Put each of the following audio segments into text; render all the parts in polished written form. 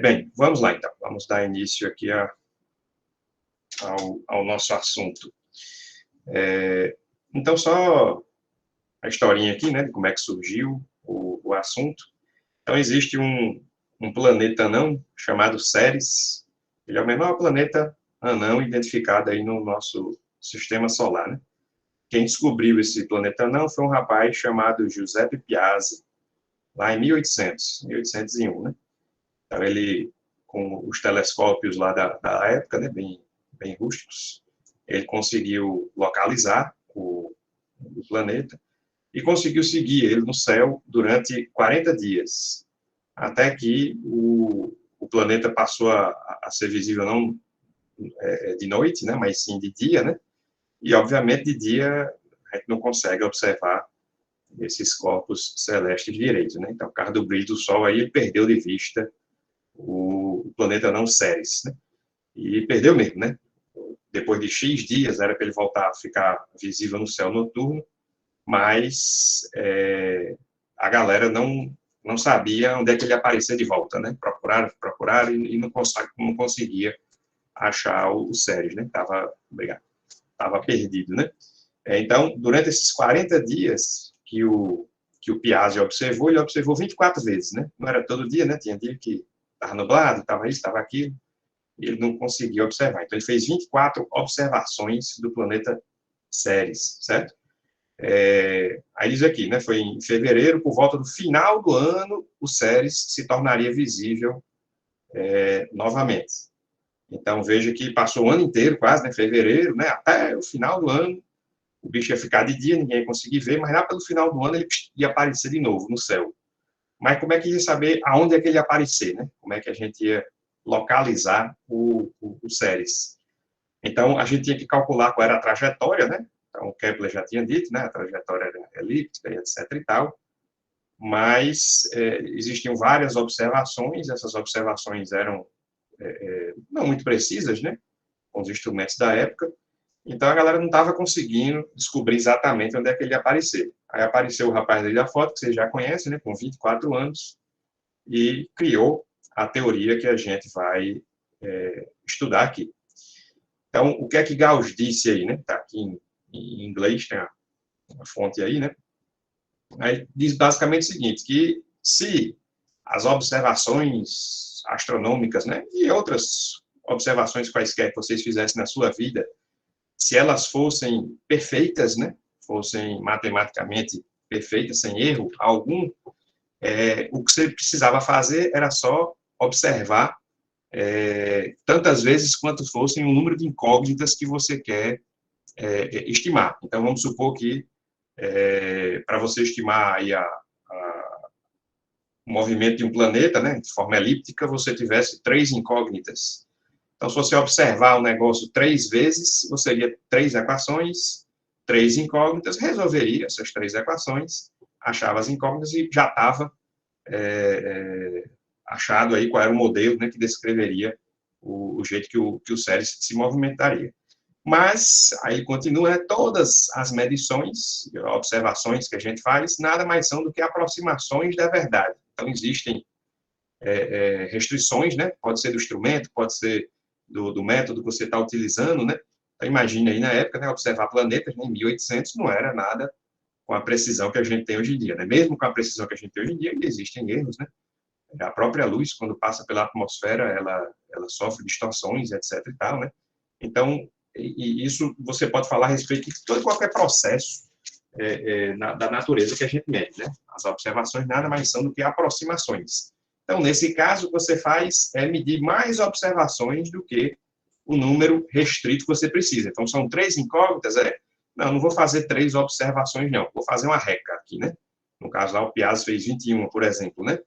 Bem, vamos lá então. Vamos dar início aqui ao nosso assunto. Então, só a historinha aqui, né, de como é que surgiu o assunto. Então, existe um planeta anão chamado Ceres. Ele é o menor planeta anão identificado aí no nosso sistema solar, né? Quem descobriu esse planeta anão foi um rapaz chamado Giuseppe Piazzi, lá em 1801, né? Então, ele, com os telescópios lá da época, né, bem rústicos, ele conseguiu localizar o planeta e conseguiu seguir ele no céu durante 40 dias, até que o planeta passou a ser visível não de noite, né, mas sim de dia, né? E, obviamente, de dia a gente não consegue observar esses corpos celestes direito, né? Então, por causa do brilho do Sol, aí ele perdeu de vista o planeta não Ceres, né? E perdeu mesmo, né? Depois de X dias, era para ele voltar a ficar visível no céu noturno, mas a galera não sabia onde é que ele ia aparecer de volta, né? Procuraram e não conseguia achar o Ceres, né? Tava perdido, né? Então, durante esses 40 dias que o Piazzi observou, ele observou 24 vezes, né? Não era todo dia, né? Tinha dia que estava nublado, estava isso, estava aquilo, e ele não conseguia observar. Então, ele fez 24 observações do planeta Ceres, certo? Aí diz aqui, né? Foi em fevereiro, por volta do final do ano, o Ceres se tornaria visível novamente. Então, veja que passou o ano inteiro, quase, né? Fevereiro, né? Até o final do ano, o bicho ia ficar de dia, ninguém ia conseguir ver, mas lá pelo final do ano ele ia aparecer de novo no céu. Mas como é que ia saber aonde é que ele ia aparecer, né? Como é que a gente ia localizar o Ceres? Então, a gente tinha que calcular qual era a trajetória, né? Então, o Kepler já tinha dito, né? A trajetória era elíptica, etc. e tal. Mas existiam várias observações, essas observações eram não muito precisas, né? Com os instrumentos da época. Então, a galera não estava conseguindo descobrir exatamente onde é que ele ia aparecer. Aí apareceu o rapaz ali da foto, que vocês já conhecem, né? Com 24 anos, e criou a teoria que a gente vai estudar aqui. Então, o que é que Gauss disse aí, né? Está aqui em inglês, tem a fonte aí, né? Aí diz basicamente o seguinte, que se as observações astronômicas, né, e outras observações quaisquer que vocês fizessem na sua vida, se elas fossem perfeitas, né, fossem matematicamente perfeitas, sem erro algum, o que você precisava fazer era só observar tantas vezes quanto fossem o número de incógnitas que você quer estimar. Então, vamos supor que para você estimar aí o movimento de um planeta, né, de forma elíptica, você tivesse 3 incógnitas. Então, se você observar o negócio 3 vezes, você teria 3 equações, 3 incógnitas, resolveria essas 3 equações, achava as incógnitas e já estava achado aí qual era o modelo, né, que descreveria o jeito que o Ceres se movimentaria. Mas, aí continua, né, todas as medições, observações que a gente faz, nada mais são do que aproximações da verdade. Então, existem restrições, né? Pode ser do instrumento, pode ser do método que você está utilizando, né? Então, imagine aí na época, né, observar planetas, né, em 1800 não era nada com a precisão que a gente tem hoje em dia, né? Mesmo com a precisão que a gente tem hoje em dia, ainda existem erros, né? A própria luz, quando passa pela atmosfera, ela sofre distorções, etc. e tal, né? Então, isso você pode falar a respeito de todo qualquer processo da natureza que a gente mede, né? As observações nada mais são do que aproximações. Então, nesse caso, o que você faz é medir mais observações do que o número restrito que você precisa. Então, são 3 incógnitas, não vou fazer 3 observações, não, vou fazer uma reca aqui, né? No caso lá, o Piazzi fez 21, por exemplo, né?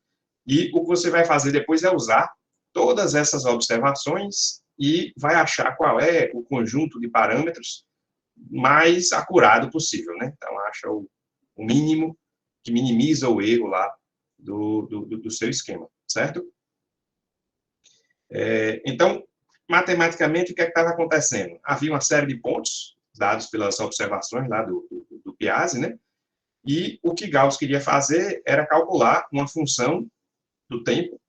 E o que você vai fazer depois é usar todas essas observações e vai achar qual é o conjunto de parâmetros mais acurado possível, né? Então, acha o mínimo que minimiza o erro lá do seu esquema, certo? Então, matematicamente, o que estava acontecendo? Havia uma série de pontos dados pelas observações lá do Piazzi, né? E o que Gauss queria fazer era calcular uma função do tempo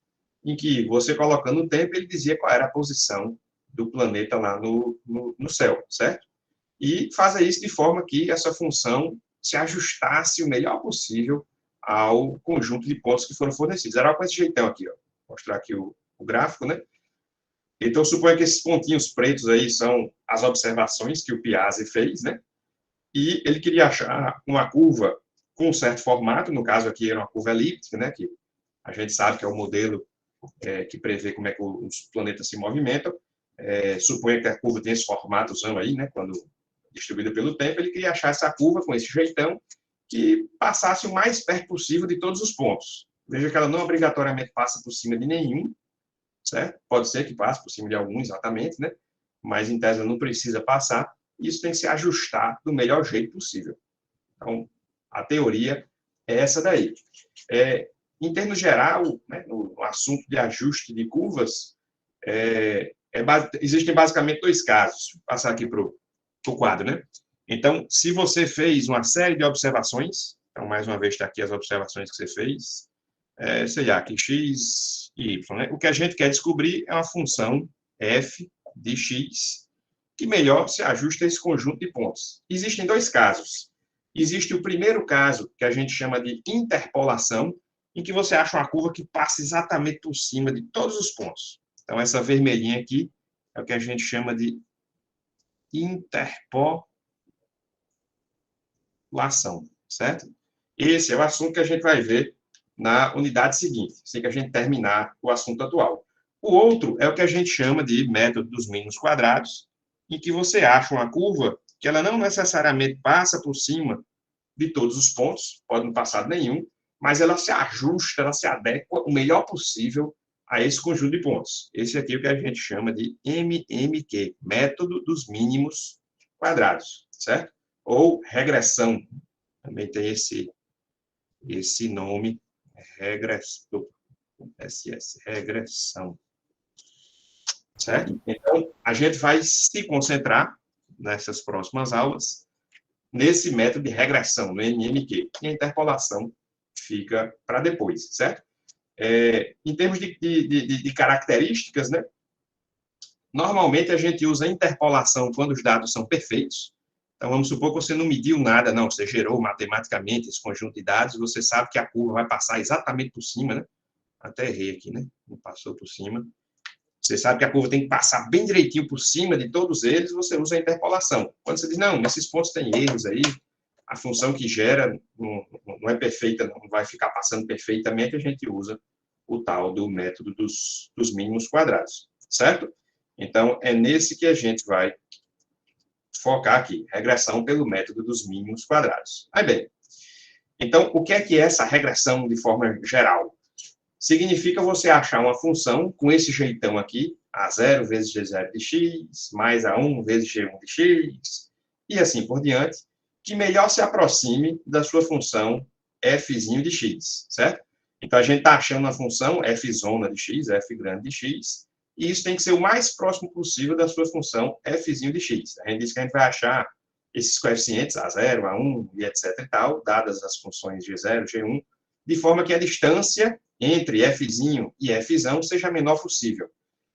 em que você colocando o tempo, ele dizia qual era a posição do planeta lá no céu, certo? E fazer isso de forma que essa função se ajustasse o melhor possível ao conjunto de pontos que foram fornecidos. Era com esse jeitão aqui, ó. Vou mostrar aqui o gráfico, né? Então, suponha que esses pontinhos pretos aí são as observações que o Piazzi fez, né? E ele queria achar uma curva com um certo formato, no caso aqui era uma curva elíptica, né? Que a gente sabe que é o modelo que prevê como é que os planetas se movimentam. Suponha que a curva tem esse formatozão aí, né? Quando distribuída pelo tempo, ele queria achar essa curva com esse jeitão que passasse o mais perto possível de todos os pontos. Veja que ela não obrigatoriamente passa por cima de nenhum, certo? Pode ser que passe por cima de algum, exatamente, né? Mas, em tese, não precisa passar. Isso tem que se ajustar do melhor jeito possível. Então, a teoria é essa daí. Em termos geral, né, no assunto de ajuste de curvas, existem basicamente dois casos. Vou passar aqui para o quadro, né? Então, se você fez uma série de observações, então, mais uma vez, está aqui as observações que você fez, sei lá, que x e y, né? O que a gente quer descobrir é uma função f de x que melhor se ajusta a esse conjunto de pontos. Existem dois casos. Existe o primeiro caso, que a gente chama de interpolação, em que você acha uma curva que passa exatamente por cima de todos os pontos. Então, essa vermelhinha aqui é o que a gente chama de interpolação, certo? Esse é o assunto que a gente vai ver na unidade seguinte, assim que a gente terminar o assunto atual. O outro é o que a gente chama de método dos mínimos quadrados, em que você acha uma curva que ela não necessariamente passa por cima de todos os pontos, pode não passar de nenhum, mas ela se ajusta, ela se adequa o melhor possível a esse conjunto de pontos. Esse aqui é o que a gente chama de MMQ, método dos mínimos quadrados, certo? Ou regressão, também tem esse nome, regressão, regressão, certo? Então, a gente vai se concentrar nessas próximas aulas nesse método de regressão, no MMQ, e a interpolação fica para depois, certo? Em termos de características, né? Normalmente a gente usa a interpolação quando os dados são perfeitos. Então, vamos supor que você não mediu nada, não, você gerou matematicamente esse conjunto de dados, você sabe que a curva vai passar exatamente por cima, né? Até errei aqui, né? Não passou por cima. Você sabe que a curva tem que passar bem direitinho por cima de todos eles, você usa a interpolação. Quando você diz, não, nesses pontos tem erros aí, a função que gera não é perfeita, não vai ficar passando perfeitamente, a gente usa o tal do método dos mínimos quadrados, certo? Então, é nesse que a gente vai focar aqui, regressão pelo método dos mínimos quadrados. Aí bem, então, o que é essa regressão de forma geral? Significa você achar uma função com esse jeitão aqui, A0 vezes G0 de x, mais A1 vezes G1 de x, e assim por diante, que melhor se aproxime da sua função f de x, certo? Então, a gente está achando uma função f zona de x, f grande de x, e isso tem que ser o mais próximo possível da sua função f de x. A gente diz que a gente vai achar esses coeficientes A0, A1 e etc e tal, dadas as funções G0, G1, de forma que a distância entre f e f seja a menor possível.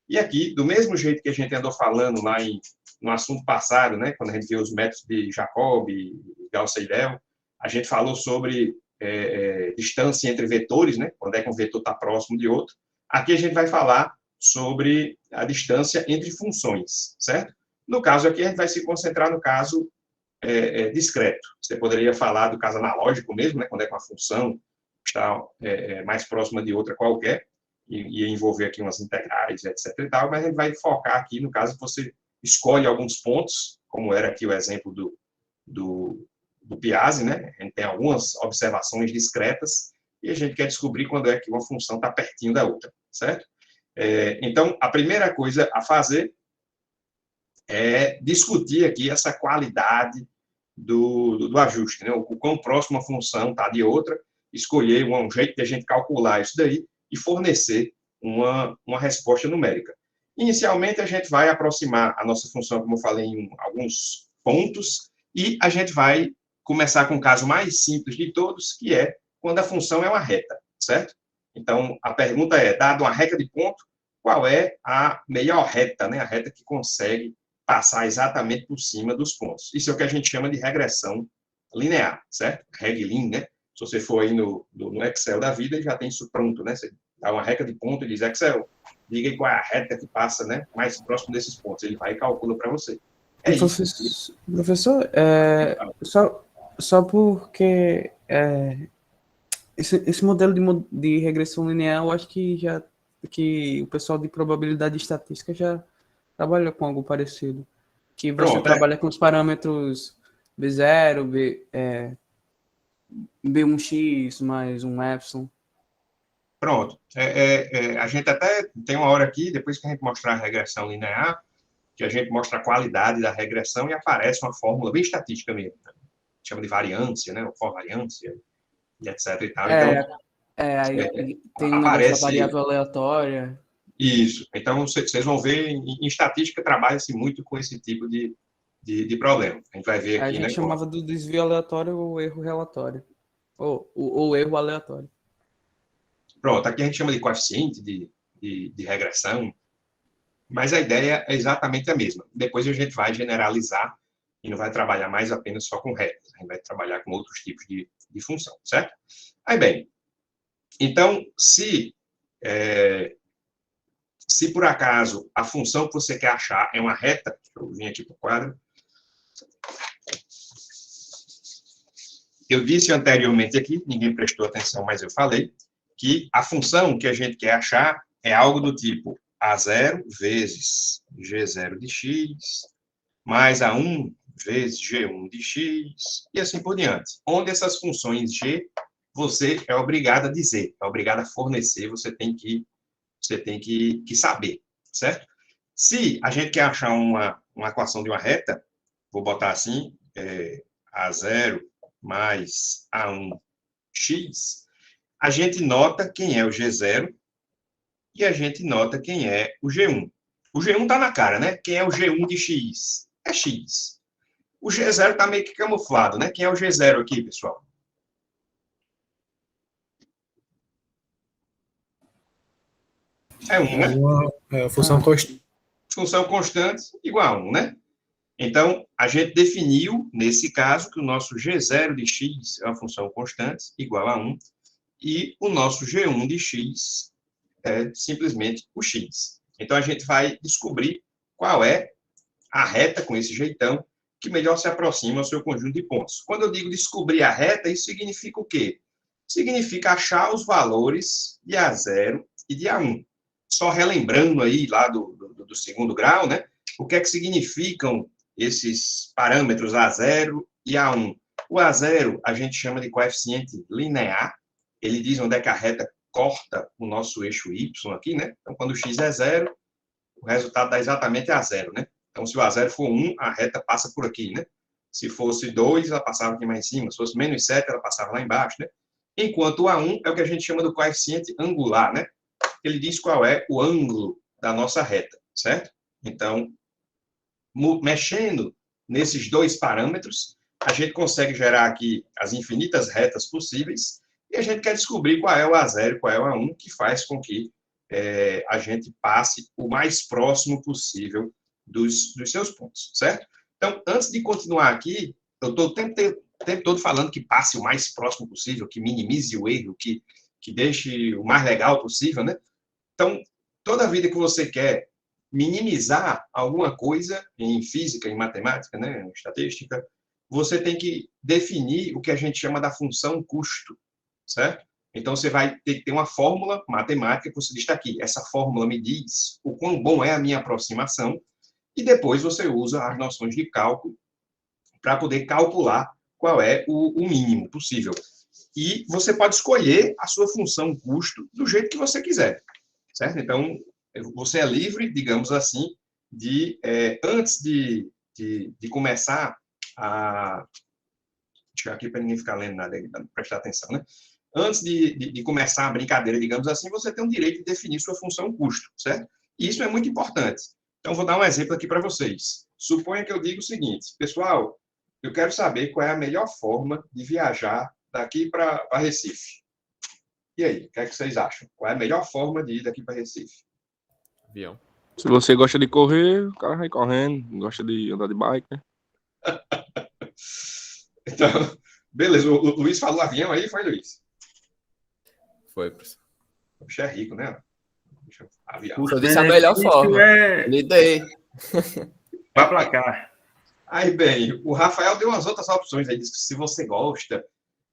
E aqui, do mesmo jeito que a gente andou falando lá no assunto passado, né, quando a gente viu os métodos de Jacob e Gauss-Seidel, a gente falou sobre distância entre vetores, né, quando é que um vetor está próximo de outro. Aqui a gente vai falar sobre a distância entre funções, certo? No caso aqui, a gente vai se concentrar no caso discreto. Você poderia falar do caso analógico mesmo, né, quando é que uma função está mais próxima de outra qualquer, e envolver aqui umas integrais, etc. e tal, mas a gente vai focar aqui no caso que você escolhe alguns pontos, como era aqui o exemplo do Piazzi, né? A gente tem algumas observações discretas e a gente quer descobrir quando é que uma função está pertinho da outra, certo? Então, a primeira coisa a fazer é discutir aqui essa qualidade do ajuste, né? O quão próximo a função está de outra, escolher um jeito de a gente calcular isso daí e fornecer uma resposta numérica. Inicialmente, a gente vai aproximar a nossa função, como eu falei, em alguns pontos, e a gente vai começar com o caso mais simples de todos, que é quando a função é uma reta, certo? Então, a pergunta é, dado uma regra de ponto, qual é a melhor reta, né? A reta que consegue passar exatamente por cima dos pontos. Isso é o que a gente chama de regressão linear, certo? Reglin, né? Se você for aí no Excel da vida, já tem isso pronto, né? Você dá uma regra de ponto e diz, Excel, diga aí qual é a reta que passa, né, mais próximo desses pontos. Ele vai e calcula para você. É isso. Professor, só porque esse modelo de regressão linear, eu acho que o pessoal de probabilidade estatística já trabalha com algo parecido. Que você Pronto, trabalha com os parâmetros B0, B1x mais um epsilon. pronto. A gente até tem uma hora aqui, depois que a gente mostrar a regressão linear, que a gente mostra a qualidade da regressão e aparece uma fórmula bem estatística mesmo. Né? Chama de variância, né? Ou covariância, e etc. E tal. Então, Aí tem um negócio da aparece variável aleatória. isso. Então, vocês vão ver, em estatística, trabalha-se muito com esse tipo de problema. A gente vai ver A aqui, gente né? chamava do desvio aleatório ou erro relatório. Ou erro aleatório. Pronto, aqui a gente chama de coeficiente de regressão, mas a ideia é exatamente a mesma. Depois a gente vai generalizar e não vai trabalhar mais apenas só com retas, a gente vai trabalhar com outros tipos de função, certo? Aí, bem, então, se por acaso a função que você quer achar é uma reta, eu vim aqui para o quadro, eu disse anteriormente aqui, ninguém prestou atenção, mas eu falei, que a função que a gente quer achar é algo do tipo A0 vezes G0 de x, mais A1 vezes G1 de x, e assim por diante. Onde essas funções G, você é obrigado a dizer, é obrigado a fornecer, você tem que saber, certo? Se a gente quer achar uma equação de uma reta, vou botar assim, A0 mais A1x, a gente nota quem é o G0 e a gente nota quem é o G1. O G1 está na cara, né? Quem é o G1 de x? É x. O G0 está meio que camuflado, né? Quem é o G0 aqui, pessoal? É 1, né? Função constante. Função constante igual a 1, né? Então, a gente definiu, nesse caso, que o nosso G0 de x é uma função constante, igual a 1, e o nosso G1 de x é simplesmente o x. Então, a gente vai descobrir qual é a reta, com esse jeitão, que melhor se aproxima ao seu conjunto de pontos. Quando eu digo descobrir a reta, isso significa o quê? Significa achar os valores de A0 e de A1. Só relembrando aí lá do segundo grau, né? O que é que significam esses parâmetros A0 e A1? O A0 a gente chama de coeficiente linear, ele diz onde é que a reta corta o nosso eixo Y aqui, né? Então, quando o x é 0, o resultado dá exatamente A0, né? Então, se o A0 for 1, a reta passa por aqui, né? Se fosse 2, ela passava aqui mais em cima. Se fosse menos 7, ela passava lá embaixo, né? Enquanto o A1 é o que a gente chama do coeficiente angular, né? Ele diz qual é o ângulo da nossa reta, certo? Então, mexendo nesses dois parâmetros, a gente consegue gerar aqui as infinitas retas possíveis e a gente quer descobrir qual é o A0 e qual é o A1, que faz com que a gente passe o mais próximo possível dos seus pontos, certo? Então, antes de continuar aqui, eu estou o tempo todo falando que passe o mais próximo possível, que minimize o erro, que deixe o mais legal possível, né? Então, toda vida que você quer minimizar alguma coisa em física, em matemática, né, em estatística, você tem que definir o que a gente chama da função custo, certo? Então, você vai ter que ter uma fórmula matemática que você diz, está aqui, essa fórmula me diz o quão bom é a minha aproximação, e depois você usa as noções de cálculo para poder calcular qual é o mínimo possível. E você pode escolher a sua função custo do jeito que você quiser, certo? Então, você é livre, digamos assim, antes de começar a... Deixa eu aqui para ninguém ficar lendo nada, para prestar atenção, né? Antes de começar a brincadeira, digamos assim, você tem o direito de definir sua função custo, certo? E isso é muito importante. Então, vou dar um exemplo aqui para vocês. Suponha que eu diga o seguinte, pessoal, eu quero saber qual é a melhor forma de viajar daqui para Recife. E aí, o que é que vocês acham? Qual é a melhor forma de ir daqui para Recife? Avião. Se você gosta de correr, o cara vai correndo. Gosta de andar de bike, né? Então, beleza. O Luiz falou avião aí, foi, Luiz? Foi, professor. O bicho é rico, né? Avião. Eu disse a melhor forma. Lhe dei. Vai pra cá. Aí, bem, o Rafael deu umas outras opções aí, disse que se você gosta.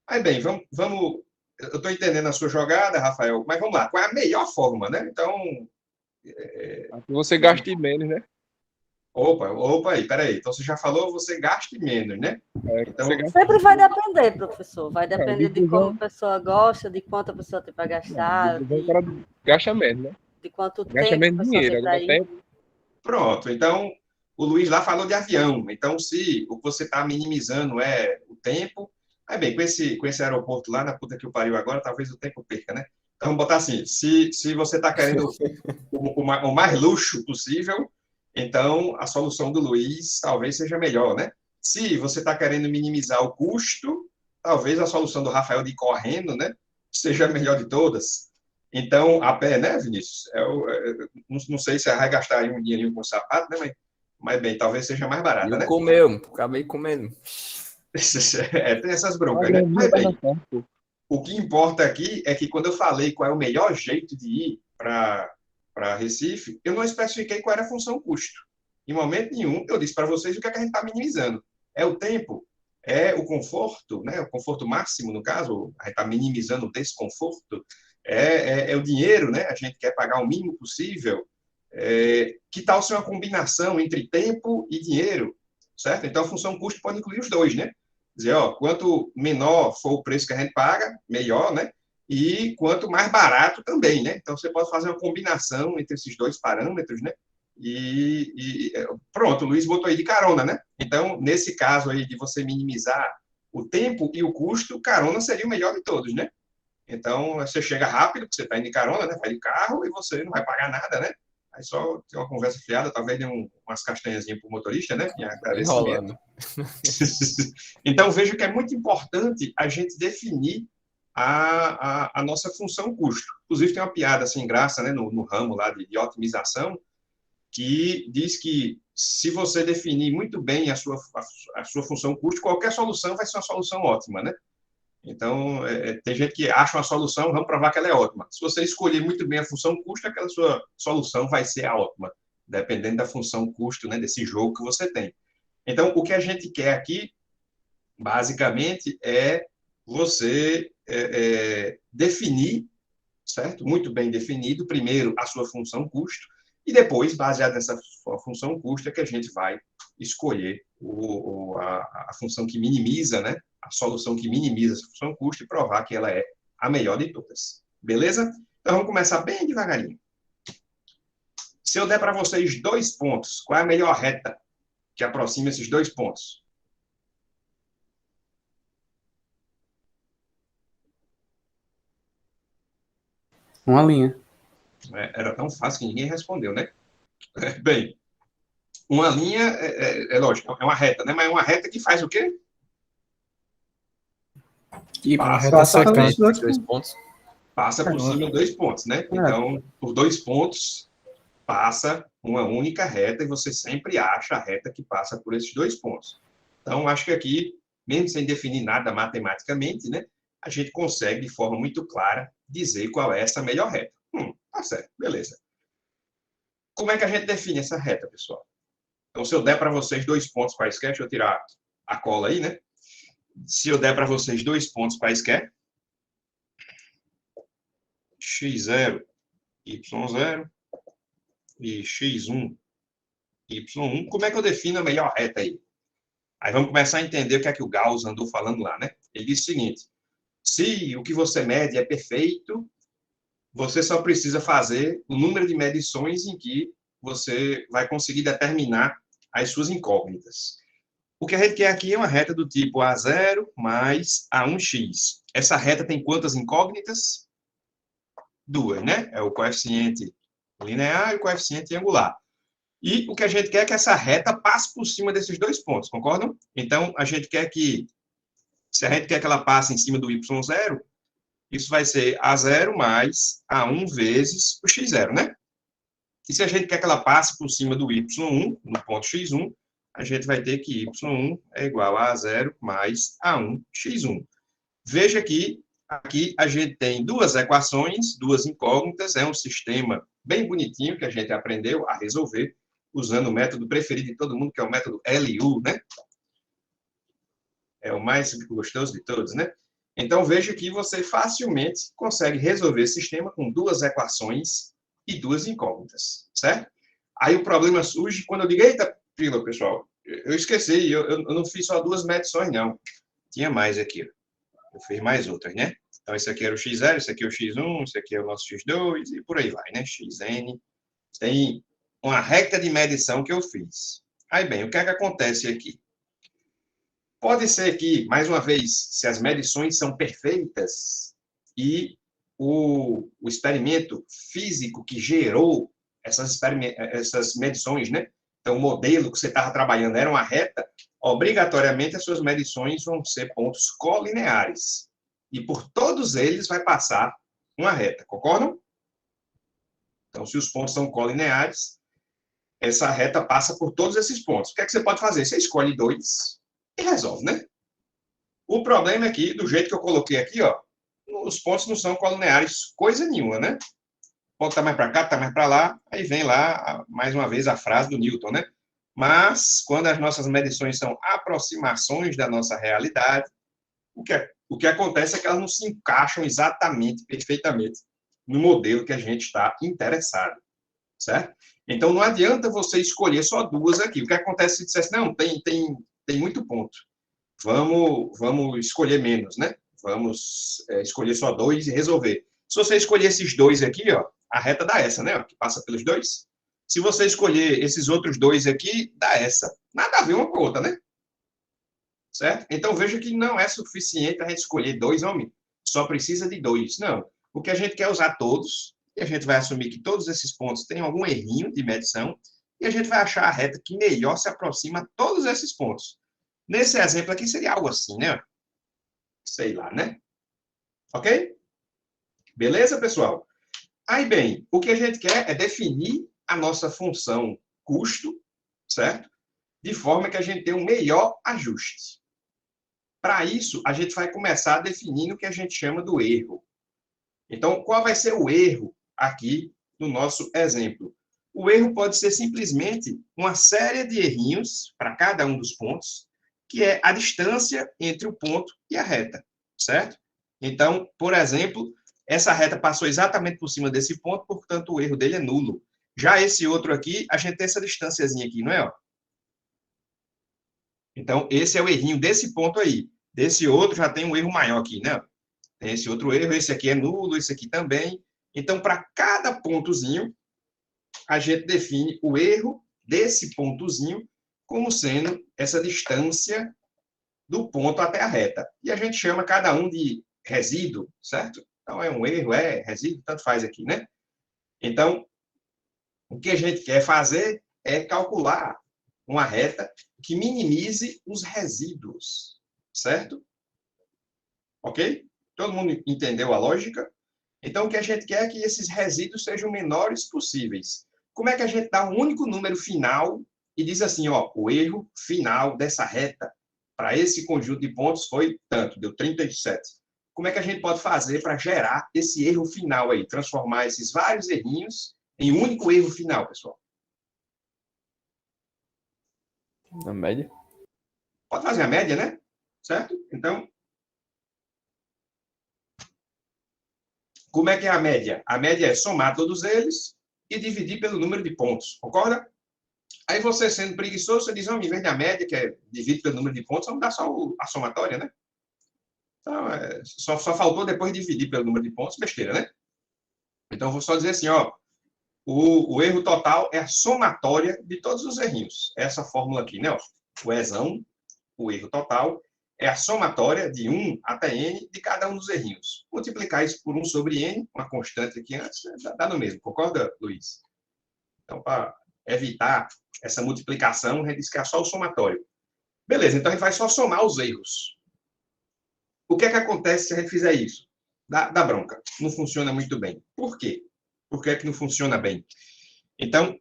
Aí, bem, vamos. Eu estou entendendo a sua jogada, Rafael, mas vamos lá. Qual é a melhor forma, né? Então. Você gaste menos, né? Opa, aí, peraí. Então, você já falou, você gaste menos, né? Então, Sempre vai depender, professor. Vai depender de difusão. como a pessoa gosta, de quanto a pessoa tem para gastar, O cara gasta menos, né? de quanto Gasta tempo a menos pessoa dinheiro. tem para Agora ir. tempo. pronto. Então, o Luiz lá falou de avião. Então, se o que você está minimizando é o tempo, aí bem, com esse aeroporto lá, na puta que o pariu agora, talvez o tempo perca, né? Então, vamos botar assim, se você está querendo o mais luxo possível, então a solução do Luiz talvez seja melhor, né? Se você está querendo minimizar o custo, talvez a solução do Rafael de ir correndo, né, seja a melhor de todas. Então, a pé, né, Vinícius? Não sei se vai gastar aí um dinheirinho com sapato, né, mas bem, talvez seja mais barata, E eu né? comeu, acabei comendo. Tem essas broncas, né? Mas bem, o que importa aqui é que quando eu falei qual é o melhor jeito de ir para Recife, eu não especifiquei qual era a função custo. Em momento nenhum, eu disse para vocês o que é que a gente está minimizando. É o tempo, é o conforto, né? O conforto máximo, no caso, a gente está minimizando o desconforto, é o dinheiro, né? A gente quer pagar o mínimo possível. Que tal ser uma combinação entre tempo e dinheiro, certo? Então, a função custo pode incluir os dois, né? Dizer, ó, quanto menor for o preço que a gente paga, melhor, né? E quanto mais barato também, né? Então, você pode fazer uma combinação entre esses dois parâmetros, né? Pronto, o Luiz botou aí de carona, né? Então, nesse caso aí de você minimizar o tempo e o custo, carona seria o melhor de todos, né? Então, você chega rápido, porque você está indo de carona, né? Vai de carro e você não vai pagar nada, né? Aí só tem uma conversa fiada, talvez dê umas castanhazinhas para o motorista, né? Em agradecimento. Enrolando. Então, vejo que é muito importante a gente definir a nossa função custo. Inclusive, tem uma piada sem graça, né, no ramo lá de otimização, que diz que se você definir muito bem a sua função custo, qualquer solução vai ser uma solução ótima, né? Então, tem gente que acha uma solução, vamos provar que ela é ótima. Se você escolher muito bem a função custo, aquela sua solução vai ser a ótima, dependendo da função custo, né, desse jogo que você tem. Então, o que a gente quer aqui, basicamente, é você definir, certo? Muito bem definido, primeiro, a sua função custo, e depois, baseado nessa função custo, é que a gente vai escolher a função que minimiza, né? A solução que minimiza essa função custo e provar que ela é a melhor de todas. Beleza? Então, vamos começar bem devagarinho. Se eu der para vocês 2 pontos, qual é a melhor reta que aproxima esses 2 pontos? Uma linha. Era tão fácil que ninguém respondeu, né? Bem, uma linha, lógico, é uma reta, né? Mas é uma reta que faz o quê? E Passa pelos dois 2 pontos. Passa por cima de 2 pontos, né? Então, por 2 pontos, passa uma única reta e você sempre acha a reta que passa por esses 2 pontos. Então, acho que aqui, mesmo sem definir nada matematicamente, né? A gente consegue, de forma muito clara, dizer qual é essa melhor reta. Tá certo, beleza. Como é que a gente define essa reta, pessoal? Então, se eu der para vocês 2 pontos quaisquer, deixa eu tirar a cola aí, né? Se eu der para vocês 2 pontos quaisquer, x0, y0 e x1, y1, como é que eu defino a melhor reta aí? Aí vamos começar a entender o que é que o Gauss andou falando lá, né? Ele disse o seguinte, se o que você mede é perfeito, você só precisa fazer o número de medições em que você vai conseguir determinar as suas incógnitas. O que a gente quer aqui é uma reta do tipo A0 mais A1x. Essa reta tem quantas incógnitas? 2, né? É o coeficiente linear e o coeficiente angular. E o que a gente quer é que essa reta passe por cima desses 2 pontos, concordam? Então, a gente quer que, se a gente quer que ela passe em cima do y0, Isso vai ser A0 mais A1 vezes o x0, né? E se a gente quer que ela passe por cima do y1, no ponto x1, a gente vai ter que y1 é igual a A0 mais A1 x1. Veja que aqui a gente tem duas equações, duas incógnitas, é um sistema bem bonitinho que a gente aprendeu a resolver usando o método preferido de todo mundo, que é o método LU, né? É o mais gostoso de todos, né? Então, veja que você facilmente consegue resolver esse sistema com duas equações e duas incógnitas, certo? Aí o problema surge quando eu digo, eita, pila, pessoal, eu esqueci, eu não fiz só duas medições, não. Tinha mais aqui, eu fiz mais outras, né? Então, esse aqui era o x0, esse aqui é o x1, esse aqui é o nosso x2, e por aí vai, né? xn. Tem uma reta de medição que eu fiz. Aí, bem, o que é que acontece aqui? Pode ser que, mais uma vez, se as medições são perfeitas e o experimento físico que gerou essas medições, né? Então, o modelo que você estava trabalhando era uma reta, obrigatoriamente as suas medições vão ser pontos colineares. E por todos eles vai passar uma reta, concordam? Então, se os pontos são colineares, essa reta passa por todos esses pontos. O que é que você pode fazer? Você escolhe dois e resolve, né? O problema é que, do jeito que eu coloquei aqui, ó, os pontos não são colineares coisa nenhuma, né? O ponto está mais para cá, está mais para lá, aí vem lá, mais uma vez, a frase do Newton, né? Mas, quando as nossas medições são aproximações da nossa realidade, o que acontece é que elas não se encaixam exatamente, perfeitamente, no modelo que a gente está interessado, certo? Então, não adianta você escolher só duas aqui. O que acontece se dissesse, não, tem muito ponto. Vamos escolher menos, né? Vamos escolher só dois e resolver. Se você escolher esses dois aqui, ó, a reta dá essa, né? Ó, que passa pelos dois. Se você escolher esses outros dois aqui, dá essa. Nada a ver uma com a outra, né? Certo? Então, veja que não é suficiente a gente escolher dois, homem. Só precisa de dois. Não. O que a gente quer é usar todos, e a gente vai assumir que todos esses pontos têm algum errinho de medição, e a gente vai achar a reta que melhor se aproxima a todos esses pontos. Nesse exemplo aqui, seria algo assim, né? Sei lá, né? Ok? Beleza, pessoal? Aí, bem, o que a gente quer é definir a nossa função custo, certo? De forma que a gente tenha um melhor ajuste. Para isso, a gente vai começar definindo o que a gente chama do erro. Então, qual vai ser o erro aqui no nosso exemplo? O erro pode ser simplesmente uma série de errinhos para cada um dos pontos, que é a distância entre o ponto e a reta, certo? Então, por exemplo, essa reta passou exatamente por cima desse ponto, portanto, o erro dele é nulo. Já esse outro aqui, a gente tem essa distânciazinha aqui, não é? Ó? Então, esse é o errinho desse ponto aí. Desse outro já tem um erro maior aqui, né? Tem esse outro erro, esse aqui é nulo, esse aqui também. Então, para cada pontozinho, a gente define o erro desse pontozinho como sendo essa distância do ponto até a reta. E a gente chama cada um de resíduo, certo? Então, é um erro, é resíduo, tanto faz aqui, né? Então, o que a gente quer fazer é calcular uma reta que minimize os resíduos, certo? Ok? Todo mundo entendeu a lógica? Então, o que a gente quer é que esses resíduos sejam menores possíveis. Como é que a gente dá um único número final e diz assim, ó, o erro final dessa reta para esse conjunto de pontos foi tanto, deu 37. Como é que a gente pode fazer para gerar esse erro final aí, transformar esses vários errinhos em um único erro final, pessoal? Na média? Pode fazer a média, né? Certo? Então, como é que é a média? A média é somar todos eles e dividir pelo número de pontos, concorda? Aí você, sendo preguiçoso, você diz, em vez da média, que é dividir pelo número de pontos, vamos dar só a somatória, né? Então, só faltou depois dividir pelo número de pontos, besteira, né? Então, vou só dizer assim, ó, o erro total é a somatória de todos os errinhos. Essa fórmula aqui, né? Ó, o Ezão, o erro total, é a somatória de 1 até n de cada um dos errinhos. Multiplicar isso por 1 sobre n, uma constante aqui antes, dá no mesmo. Concorda, Luiz? Então, para evitar essa multiplicação, a gente diz que é só o somatório. Beleza, então a gente vai só somar os erros. O que é que acontece se a gente fizer isso? dá bronca. Não funciona muito bem. Por quê? Por que é que não funciona bem? Então,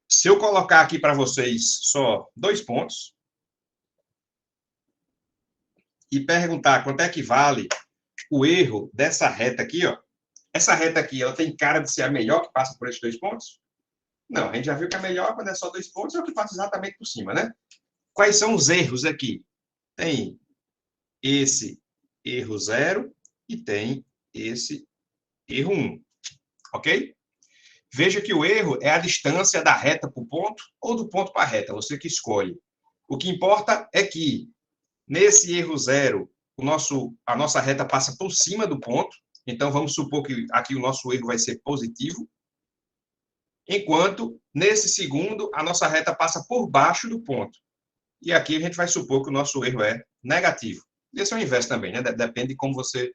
se eu colocar aqui para vocês só 2 pontos e perguntar quanto é que vale o erro dessa reta aqui, ó. Essa reta aqui, ela tem cara de ser a melhor que passa por esses 2 pontos? Não, a gente já viu que a melhor, quando é só 2 pontos, é o que passa exatamente por cima, né? Quais são os erros aqui? Tem esse erro 0 e tem esse erro 1, ok? Veja que o erro é a distância da reta para o ponto ou do ponto para a reta, você que escolhe. O que importa é que, nesse erro 0, a nossa reta passa por cima do ponto, então vamos supor que aqui o nosso erro vai ser positivo, enquanto, nesse segundo, a nossa reta passa por baixo do ponto. E aqui a gente vai supor que o nosso erro é negativo. Esse é o inverso também, né? Depende de como você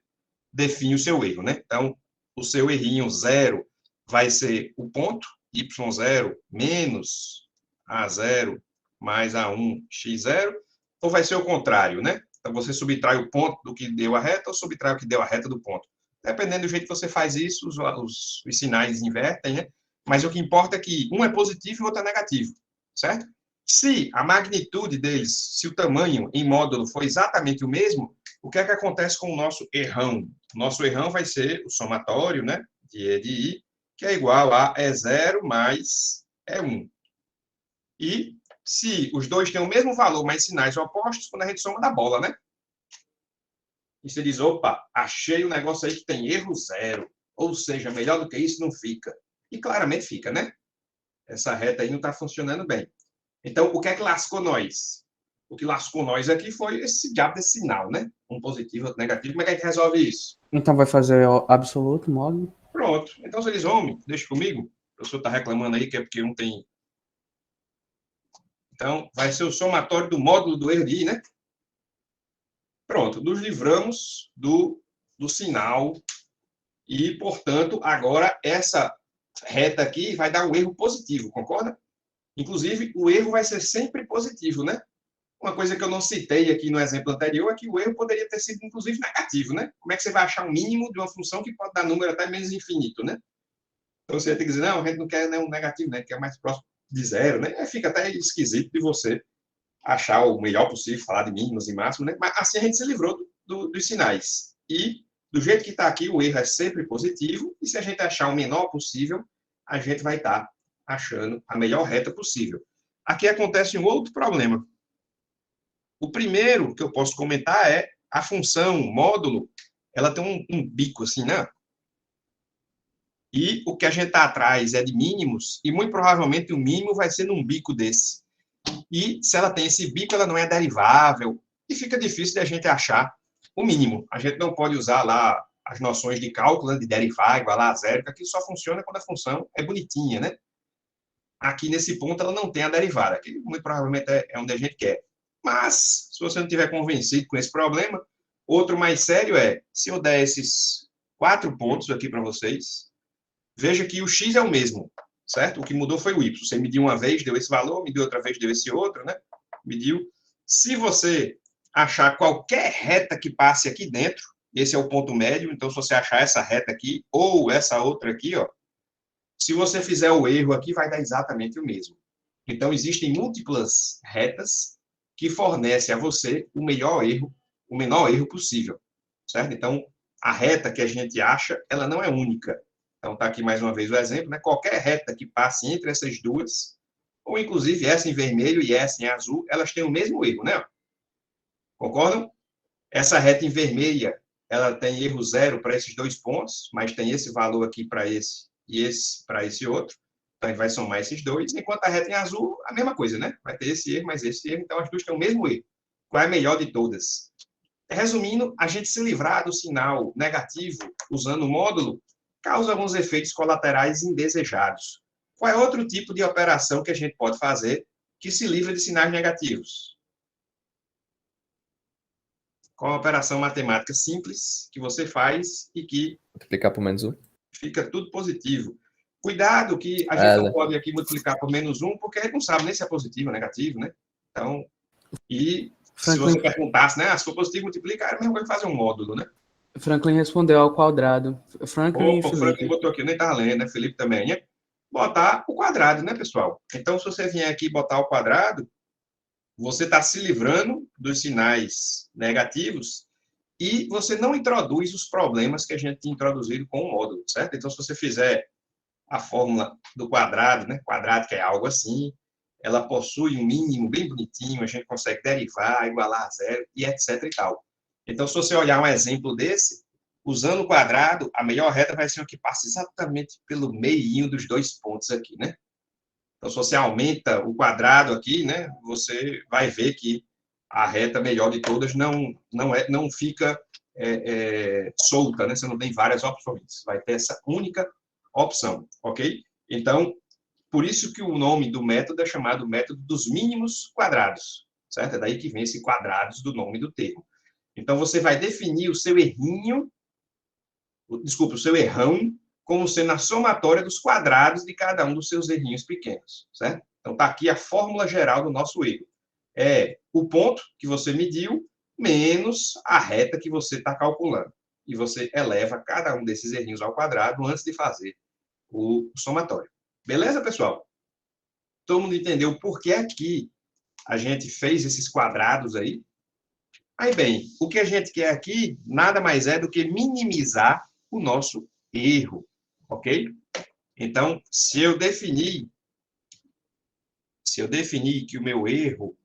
define o seu erro, né? Então, o seu errinho 0 vai ser o ponto, y0 menos a0 mais a1, x0, ou vai ser o contrário, né? Então, você subtrai o ponto do que deu a reta ou subtrai o que deu a reta do ponto. Dependendo do jeito que você faz isso, os sinais invertem, né? Mas o que importa é que um é positivo e o outro é negativo, certo? Se a magnitude deles, se o tamanho em módulo for exatamente o mesmo, o que é que acontece com o nosso errão? O nosso errão vai ser o somatório, né, de E de I, que é igual a E0 mais E1. E se os dois têm o mesmo valor, mas sinais opostos, quando a gente soma da bola, né? E você diz, opa, achei um negócio aí que tem erro 0. Ou seja, melhor do que isso não fica. E claramente fica, né? Essa reta aí não está funcionando bem. Então, o que é que lascou nós? O que lascou nós aqui foi esse diabo desse sinal, né? Um positivo, outro negativo. Como é que a gente resolve isso? Então vai fazer o absoluto, módulo. Pronto. Então, vocês homem, deixa comigo. O professor está reclamando aí que é porque não tem... Então, vai ser o somatório do módulo do erro de I, né? Pronto. Nos livramos do sinal e, portanto, agora essa reta aqui vai dar um erro positivo, concorda? Inclusive, o erro vai ser sempre positivo, né? Uma coisa que eu não citei aqui no exemplo anterior é que o erro poderia ter sido, inclusive, negativo, né? Como é que você vai achar o mínimo de uma função que pode dar número até menos infinito, né? Então, você tem que dizer, não, a gente não quer nenhum negativo, né? A gente quer mais próximo de 0, né? Fica até esquisito de você achar o melhor possível, falar de mínimos e máximos, né? Mas assim a gente se livrou dos sinais. E, do jeito que está aqui, o erro é sempre positivo, e se a gente achar o menor possível, a gente vai estar achando a melhor reta possível. Aqui acontece um outro problema. O primeiro que eu posso comentar é a função módulo, ela tem um bico assim, né? E o que a gente está atrás é de mínimos, e muito provavelmente o mínimo vai ser num bico desse. E se ela tem esse bico, ela não é derivável, e fica difícil de a gente achar o mínimo. A gente não pode usar lá as noções de cálculo, de derivar igual a zero, porque aquilo só funciona quando a função é bonitinha, né? Aqui nesse ponto ela não tem a derivada, que muito provavelmente é onde a gente quer. Mas, se você não estiver convencido com esse problema, outro mais sério é, se eu der esses 4 pontos aqui para vocês, veja que o x é o mesmo, certo? O que mudou foi o y. Você mediu uma vez, deu esse valor, mediu outra vez, deu esse outro, né? Mediu. Se você achar qualquer reta que passe aqui dentro, esse é o ponto médio, então se você achar essa reta aqui, ou essa outra aqui, ó, se você fizer o erro aqui, vai dar exatamente o mesmo. Então, existem múltiplas retas que fornecem a você o menor erro possível, certo? Então, a reta que a gente acha, ela não é única. Então, está aqui mais uma vez o exemplo, né? Qualquer reta que passe entre essas duas, ou inclusive essa em vermelho e essa em azul, elas têm o mesmo erro, né? Concordam? Essa reta em vermelha, ela tem erro 0 para esses 2 pontos, mas tem esse valor aqui para esse e esse para esse outro. Então, a gente vai somar esses dois, enquanto a reta em azul, a mesma coisa, né? Vai ter esse erro, mais esse erro, então as duas têm o mesmo erro. Qual é a melhor de todas? Resumindo, a gente se livrar do sinal negativo usando o módulo causa alguns efeitos colaterais indesejados. Qual é outro tipo de operação que a gente pode fazer que se livra de sinais negativos? Qual é a operação matemática simples que você faz e que Multiplicar por menos 1. fica tudo positivo? Cuidado que a gente não pode aqui multiplicar por menos 1, porque a gente não sabe nem se é positivo ou negativo, né? Então, e se você perguntasse, né? Se for positivo, multiplica, é a mesma coisa que fazer um módulo, né? Franklin respondeu ao quadrado. Franklin e Opa, o Franklin Felipe. botou aqui, nem estava lendo, né? Felipe também, né? Botar o quadrado, né, pessoal? Então, se você vier aqui e botar o quadrado, você está se livrando dos sinais negativos e você não introduz os problemas que a gente tinha introduzido com o módulo, certo? Então, se você fizer a fórmula do quadrado, né? Quadrado que é algo assim, ela possui um mínimo bem bonitinho, a gente consegue derivar, igualar a zero e etc e tal. Então, se você olhar um exemplo desse, usando o quadrado, a melhor reta vai ser o que passa exatamente pelo meio dos dois pontos aqui, né? Então, se você aumenta o quadrado aqui, né, você vai ver que a reta melhor de todas não fica solta, né? Você não tem várias opções, vai ter essa única opção, ok? Então, por isso que o nome do método é chamado método dos mínimos quadrados, certo? É daí que vem esse quadrados do nome do termo. Então, você vai definir o seu errinho, desculpa, o seu errão, como sendo a somatória dos quadrados de cada um dos seus errinhos pequenos, certo? Então, está aqui a fórmula geral do nosso erro. É o ponto que você mediu menos a reta que você está calculando. E você eleva cada um desses errinhos ao quadrado antes de fazer o somatório. Beleza, pessoal? Todo mundo entendeu por que aqui a gente fez esses quadrados aí? Aí, bem, o que a gente quer aqui nada mais é do que minimizar o nosso erro, ok? Então, se eu definir que o meu erro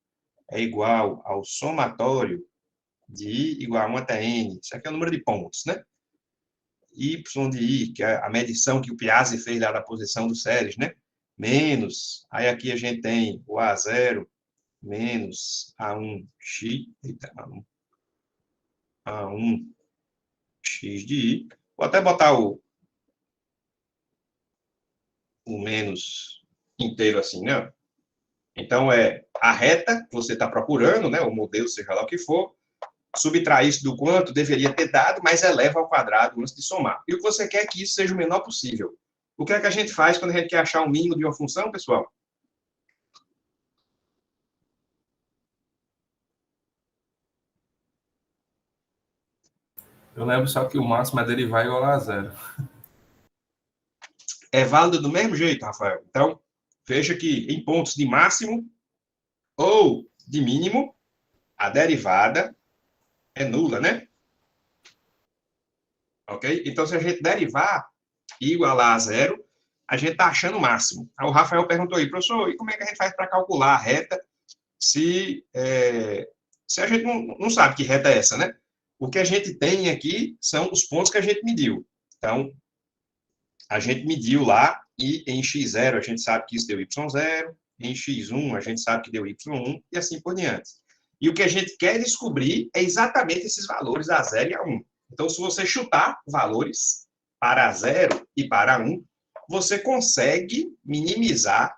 é igual ao somatório de I igual a 1 até N, isso aqui é o número de pontos, né? Y de I, que é a medição que o Piazzi fez lá da posição do séries, né? Menos, aí aqui a gente tem o A0 menos A1x, A1x de I. Vou até botar o menos inteiro assim, né? Então, é a reta que você está procurando, né? O modelo, seja lá o que for, subtrai isso do quanto deveria ter dado, mas eleva ao quadrado antes de somar. E o que você quer é que isso seja o menor possível. O que é que a gente faz quando a gente quer achar o mínimo de uma função, pessoal? Eu lembro só que o máximo é derivar igual a zero. É válido do mesmo jeito, Rafael. Então, veja que em pontos de máximo ou de mínimo, a derivada é nula, né? Ok? Então, se a gente derivar e igualar a zero, a gente está achando o máximo. Aí o Rafael perguntou aí, professor, e como é que a gente faz para calcular a reta se a gente não sabe que reta é essa, né? O que a gente tem aqui são os pontos que a gente mediu. Então, a gente mediu lá e em x0 a gente sabe que isso deu y0, em x1 a gente sabe que deu y1 e assim por diante. E o que a gente quer descobrir é exatamente esses valores a 0 e a 1. Então, se você chutar valores para 0 e para 1, você consegue minimizar,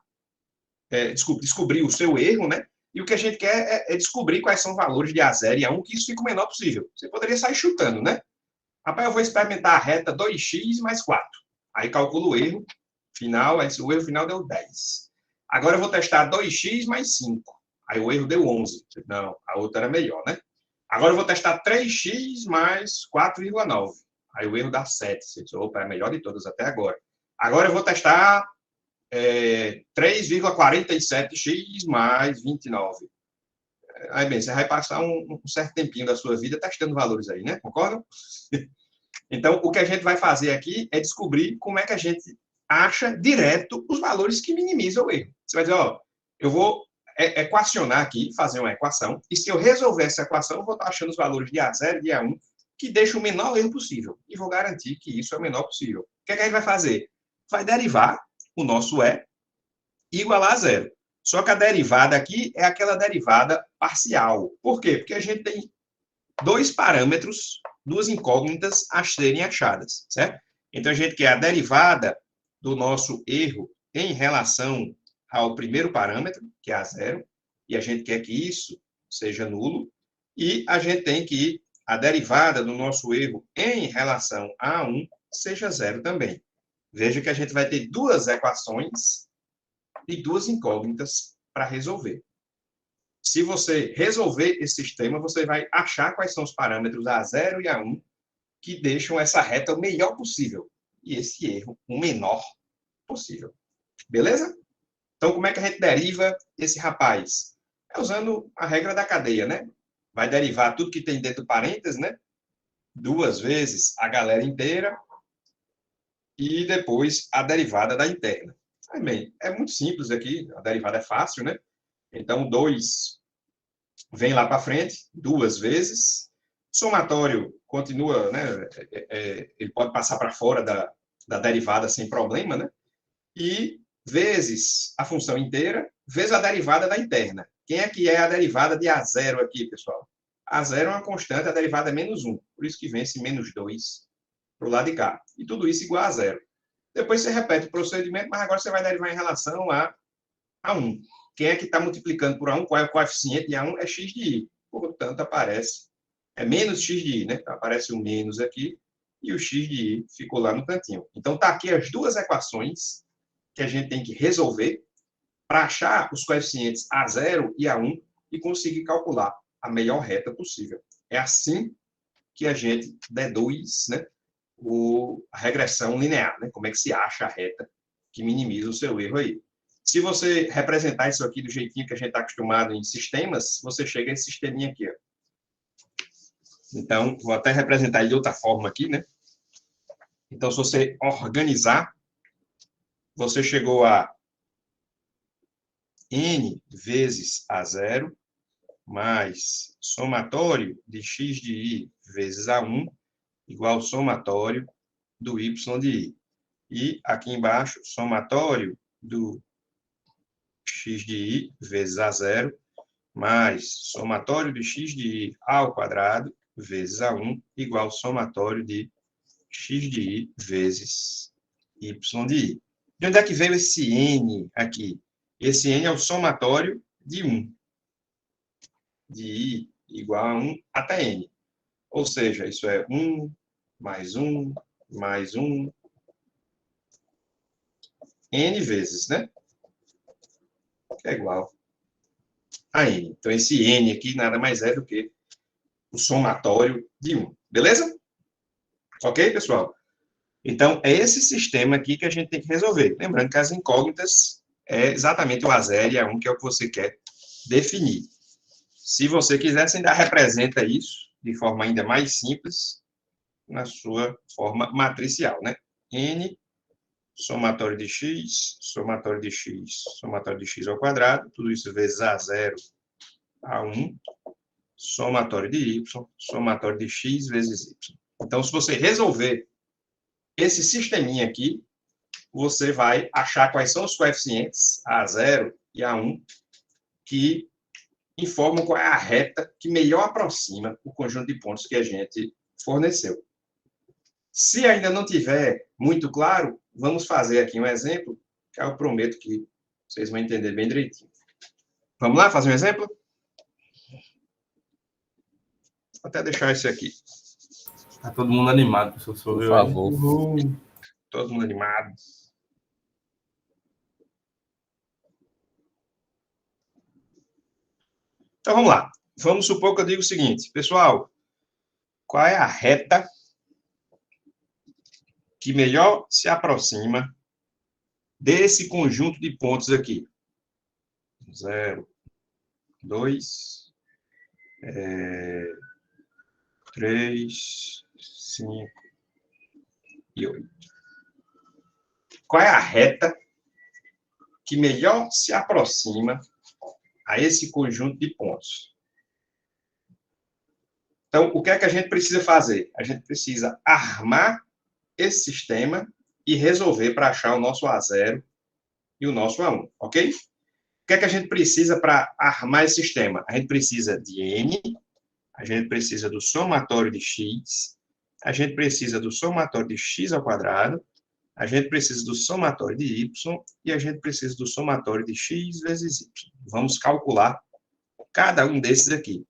descobrir o seu erro, né? E o que a gente quer é descobrir quais são os valores de A0 e A1, que isso fica o menor possível. Você poderia sair chutando, né? Rapaz, eu vou experimentar a reta 2x mais 4. Aí calculo o erro final, aí o erro final deu 10. Agora eu vou testar 2x mais 5. Aí o erro deu 11. Não, a outra era melhor, né? Agora eu vou testar 3x mais 4,9. Aí o erro dá 7. Você diz, opa, é a melhor de todas até agora. Agora eu vou testar 3,47x mais 29. Aí, bem, você vai passar um certo tempinho da sua vida testando valores aí, né? Concordam? Então, o que a gente vai fazer aqui é descobrir como é que a gente acha direto os valores que minimizam o erro. Você vai dizer, ó, eu vou equacionar aqui, fazer uma equação, e se eu resolver essa equação, eu vou estar achando os valores de A0 e de A1 que deixam o menor erro possível. E vou garantir que isso é o menor possível. O que é que a gente vai fazer? Vai derivar o nosso E igual a zero. Só que a derivada aqui é aquela derivada parcial. Por quê? Porque a gente tem dois parâmetros, duas incógnitas a serem achadas, certo? Então, a gente quer a derivada do nosso erro em relação ao primeiro parâmetro, que é a zero, e a gente quer que isso seja nulo, e a gente tem que a derivada do nosso erro em relação a 1 seja zero também. Veja que a gente vai ter duas equações e duas incógnitas para resolver. Se você resolver esse sistema, você vai achar quais são os parâmetros A0 e A1 que deixam essa reta o melhor possível e esse erro o menor possível. Beleza? Então, como é que a gente deriva esse rapaz? É usando a regra da cadeia, né? Vai derivar tudo que tem dentro do parênteses, né? 2 vezes a galera inteira e depois a derivada da interna. Aí, bem, é muito simples aqui, a derivada é fácil, né? Então, 2 vem lá para frente, 2 vezes. Somatório continua, né? Ele pode passar para fora da derivada sem problema, né? E vezes a função inteira, vezes a derivada da interna. Quem é que é a derivada de A0 aqui, pessoal? A0 é uma constante, a derivada é -1. Por isso que vem esse -2 para o lado de cá. E tudo isso igual a 0. Depois você repete o procedimento, mas agora você vai derivar em relação a 1. Quem é que está multiplicando por A1? Qual é o coeficiente de A1? É x de i. Portanto, aparece, é menos x de i, né? Então, aparece o menos aqui, e o x de i ficou lá no cantinho. Então, está aqui as duas equações que a gente tem que resolver para achar os coeficientes A0 e A1 e conseguir calcular a melhor reta possível. É assim que a gente deduz, né, a regressão linear, né? Como é que se acha a reta que minimiza o seu erro aí. Se você representar isso aqui do jeitinho que a gente está acostumado em sistemas, você chega a esse sisteminha aqui, ó. Então, vou até representar ele de outra forma aqui, né? Então, se você organizar, você chegou a n vezes A0 mais somatório de x de i vezes A1 igual somatório do y de i. E aqui embaixo, somatório do x de i vezes A0 mais somatório de x de i ao quadrado vezes A1 igual somatório de x de i vezes y de i. De onde é que veio esse n aqui? Esse n é o somatório de 1. De i igual a 1 até n. Ou seja, isso é 1 mais 1 mais 1 n vezes, né? Que é igual a n. Então, esse n aqui nada mais é do que o somatório de 1. Beleza? Ok, pessoal? Então, é esse sistema aqui que a gente tem que resolver. Lembrando que as incógnitas é exatamente o A0 e A1, que é o que você quer definir. Se você quiser, você ainda representa isso de forma ainda mais simples na sua forma matricial, né? N, somatório de x, somatório de x, somatório de x ao quadrado, tudo isso vezes A0, A1, somatório de y, somatório de x vezes y. Então, se você resolver esse sisteminha aqui, você vai achar quais são os coeficientes A0 e A1 que informam qual é a reta que melhor aproxima o conjunto de pontos que a gente forneceu. Se ainda não tiver muito claro, vamos fazer aqui um exemplo, que eu prometo que vocês vão entender bem direitinho. Vamos lá fazer um exemplo? Vou até deixar esse aqui. Tá todo mundo animado, professor. Por favor. Todo mundo animado. Então, vamos lá. Vamos supor que eu digo o seguinte. Pessoal, qual é a reta que melhor se aproxima desse conjunto de pontos aqui? 0, 2, 3, 5 e 8. Qual é a reta que melhor se aproxima a esse conjunto de pontos? Então, o que é que a gente precisa fazer? A gente precisa armar esse sistema e resolver para achar o nosso A0 e o nosso A1, ok? O que é que a gente precisa para armar esse sistema? A gente precisa de n, a gente precisa do somatório de x, a gente precisa do somatório de x ao quadrado, a gente precisa do somatório de y e a gente precisa do somatório de x vezes y. Vamos calcular cada um desses aqui.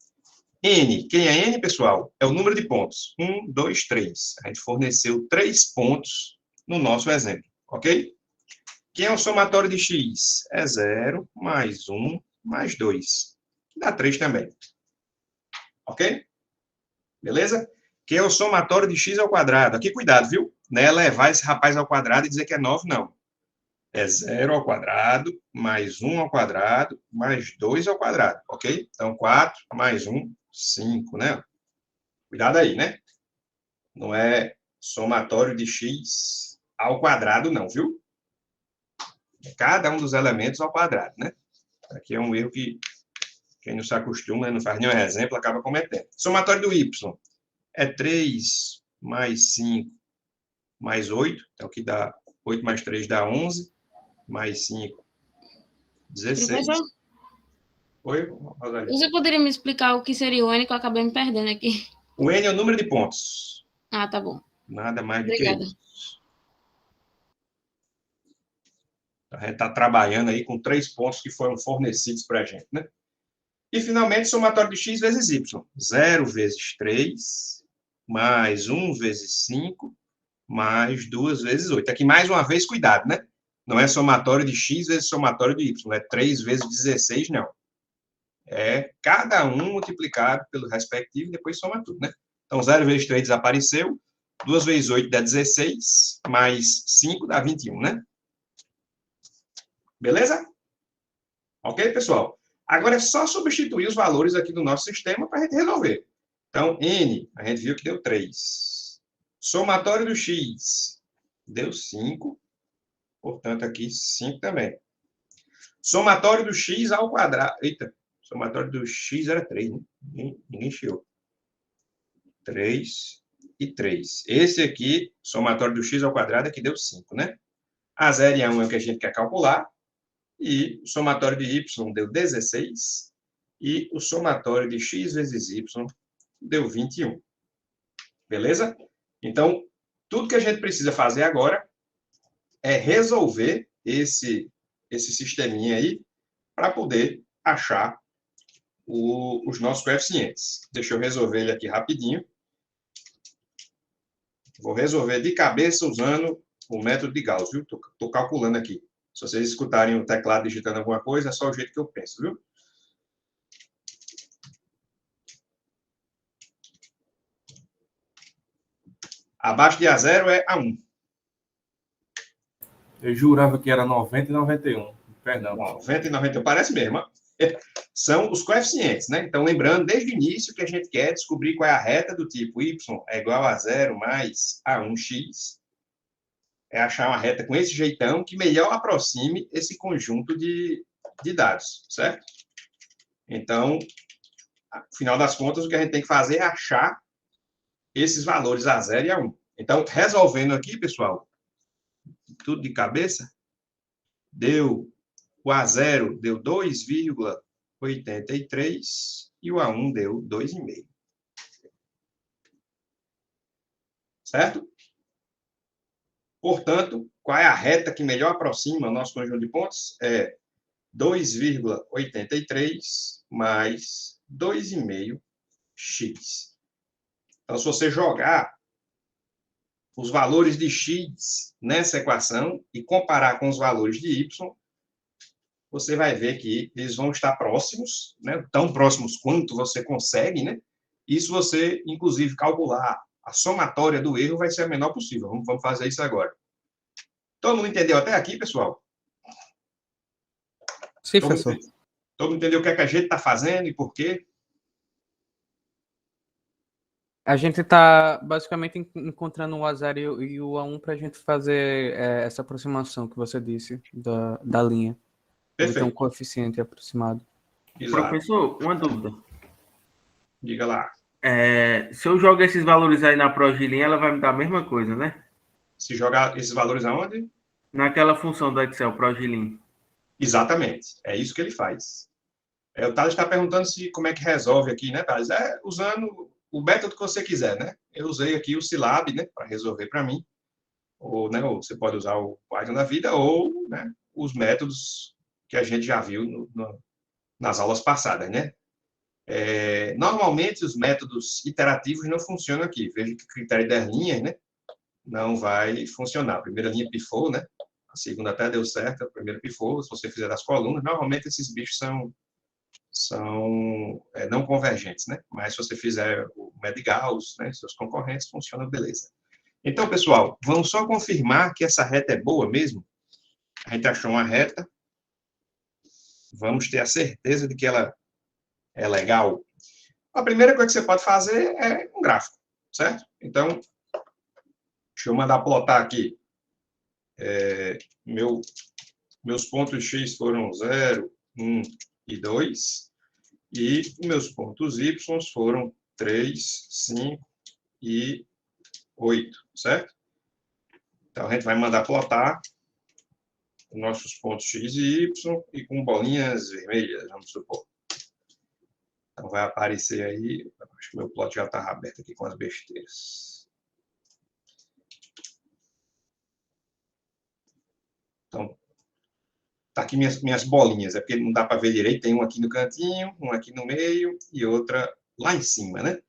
N, quem é N, pessoal? É o número de pontos. 1, 2, 3. A gente forneceu 3 pontos no nosso exemplo, ok? Quem é o somatório de x? É 0, mais 1, mais 2. Que dá 3 também. Ok? Beleza? que é o somatório de x ao quadrado. Aqui, cuidado, viu? Não é levar esse rapaz ao quadrado e dizer que é 9, não. É 0 ao quadrado, mais 1 ao quadrado, mais 2 ao quadrado, ok? Então, 4 mais 1, 5, né? Cuidado aí, né? Não é somatório de x ao quadrado, não, viu? É cada um dos elementos ao quadrado, né? Aqui é um erro que quem não se acostuma, não faz nenhum exemplo, acaba cometendo. Somatório do y é 3 mais 5 mais 8, então que dá 8 mais 3 dá 11, mais 5, 16. Professor, Oi, Rosalie. você poderia me explicar o que seria o N que eu acabei me perdendo aqui? O n é o número de pontos. Ah, tá bom. Nada mais do Obrigada. que isso. A gente está trabalhando aí com 3 pontos que foram fornecidos para a gente, né? E, finalmente, somatório de x vezes y. 0 vezes 3, mais 1 vezes 5, mais 2 vezes 8. Aqui, mais uma vez, cuidado, né? Não é somatório de x vezes somatório de y. É 3 vezes 16, não. É cada um multiplicado pelo respectivo e depois soma tudo, né? Então, 0 vezes 3 desapareceu. 2 vezes 8 dá 16, mais 5 dá 21, né? Beleza? Ok, pessoal? Agora é só substituir os valores aqui do nosso sistema para a gente resolver. Então, n, a gente viu que deu 3. Somatório do x, deu 5. Portanto, aqui 5 também. Somatório do x ao quadrado. Eita, somatório do x era 3, né? Ninguém chiou. 3 e 3. Esse aqui, somatório do x ao quadrado, aqui deu 5, né? A 0 e a 1 é o que a gente quer calcular. E o somatório de y deu 16. E o somatório de x vezes y deu 21. Beleza? Então, tudo que a gente precisa fazer agora é resolver esse sisteminha aí para poder achar os nossos coeficientes. Deixa eu resolver ele aqui rapidinho. Vou resolver de cabeça usando o método de Gauss, viu? Estou calculando aqui. Se vocês escutarem o teclado digitando alguma coisa, é só o jeito que eu penso, viu? Abaixo de A0 é A1. Eu jurava que era 90 e 91. Perdão. 90 e 91, parece mesmo. São os coeficientes, né? Então, lembrando, desde o início, que a gente quer descobrir qual é a reta do tipo y é igual a 0 mais A1x. É achar uma reta com esse jeitão que melhor aproxime esse conjunto de dados, certo? Então, no final das contas, o que a gente tem que fazer é achar esses valores A0 e A1. Então, resolvendo aqui, pessoal, tudo de cabeça, deu o A0 deu 2,83 e o A1 deu 2,5. Certo? Portanto, qual é a reta que melhor aproxima o nosso conjunto de pontos? É 2,83 mais 2,5x. Então, se você jogar os valores de x nessa equação e comparar com os valores de y, você vai ver que eles vão estar próximos, né? Tão próximos quanto você consegue, né? E se você, inclusive, calcular a somatória do erro, vai ser a menor possível. Vamos fazer isso agora. Todo mundo entendeu até aqui, pessoal? Sim, professor. Todo mundo entendeu o que é que a gente está fazendo e por quê? A gente está basicamente encontrando o A0 e o A1 para a gente fazer essa aproximação que você disse da linha. Perfeito. Então, um coeficiente aproximado. Exato. Professor, uma dúvida. Diga lá. Se eu jogar esses valores aí na Progilin, ela vai me dar a mesma coisa, né? Se jogar esses valores aonde? Naquela função do Excel, Progilin. Exatamente. É isso que ele faz. O Thales está perguntando como é que resolve aqui, né, Thales? Usando o método que você quiser, né? Eu usei aqui o Silab, né, para resolver para mim. Ou você pode usar o Python da vida ou, né, os métodos que a gente já viu nas aulas passadas, né? Normalmente, os métodos iterativos não funcionam aqui. Veja que o critério das linhas, né, não vai funcionar. A primeira linha pifou, né? A segunda até deu certo, a primeira pifou. Se você fizer das colunas, normalmente esses bichos são não convergentes, né? Mas se você fizer o método de Gauss, né, seus concorrentes, funciona beleza. Então, pessoal, vamos só confirmar que essa reta é boa mesmo. A gente achou uma reta. Vamos ter a certeza de que ela é legal. A primeira coisa que você pode fazer é um gráfico, certo? Então, deixa eu mandar plotar aqui. Meus pontos X foram 0, 1 e 2. E meus pontos Y foram 3, 5 e 8, certo? Então, a gente vai mandar plotar os nossos pontos X e Y e com bolinhas vermelhas, vamos supor. Então, vai aparecer aí, acho que meu plot já está aberto aqui com as besteiras. Então, tá aqui minhas bolinhas, é porque não dá para ver direito, tem um aqui no cantinho, um aqui no meio e outra lá em cima, né?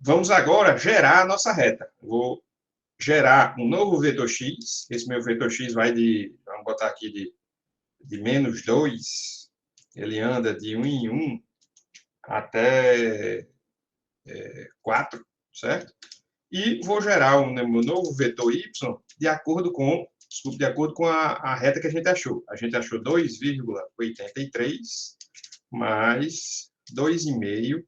Vamos agora gerar a nossa reta. Vou gerar um novo vetor x, esse meu vetor x vai vamos botar aqui de menos 2, ele anda de 1 em 1 até 4, certo? E vou gerar um novo vetor y de acordo com a reta que a gente achou. A gente achou 2,83 mais 2,5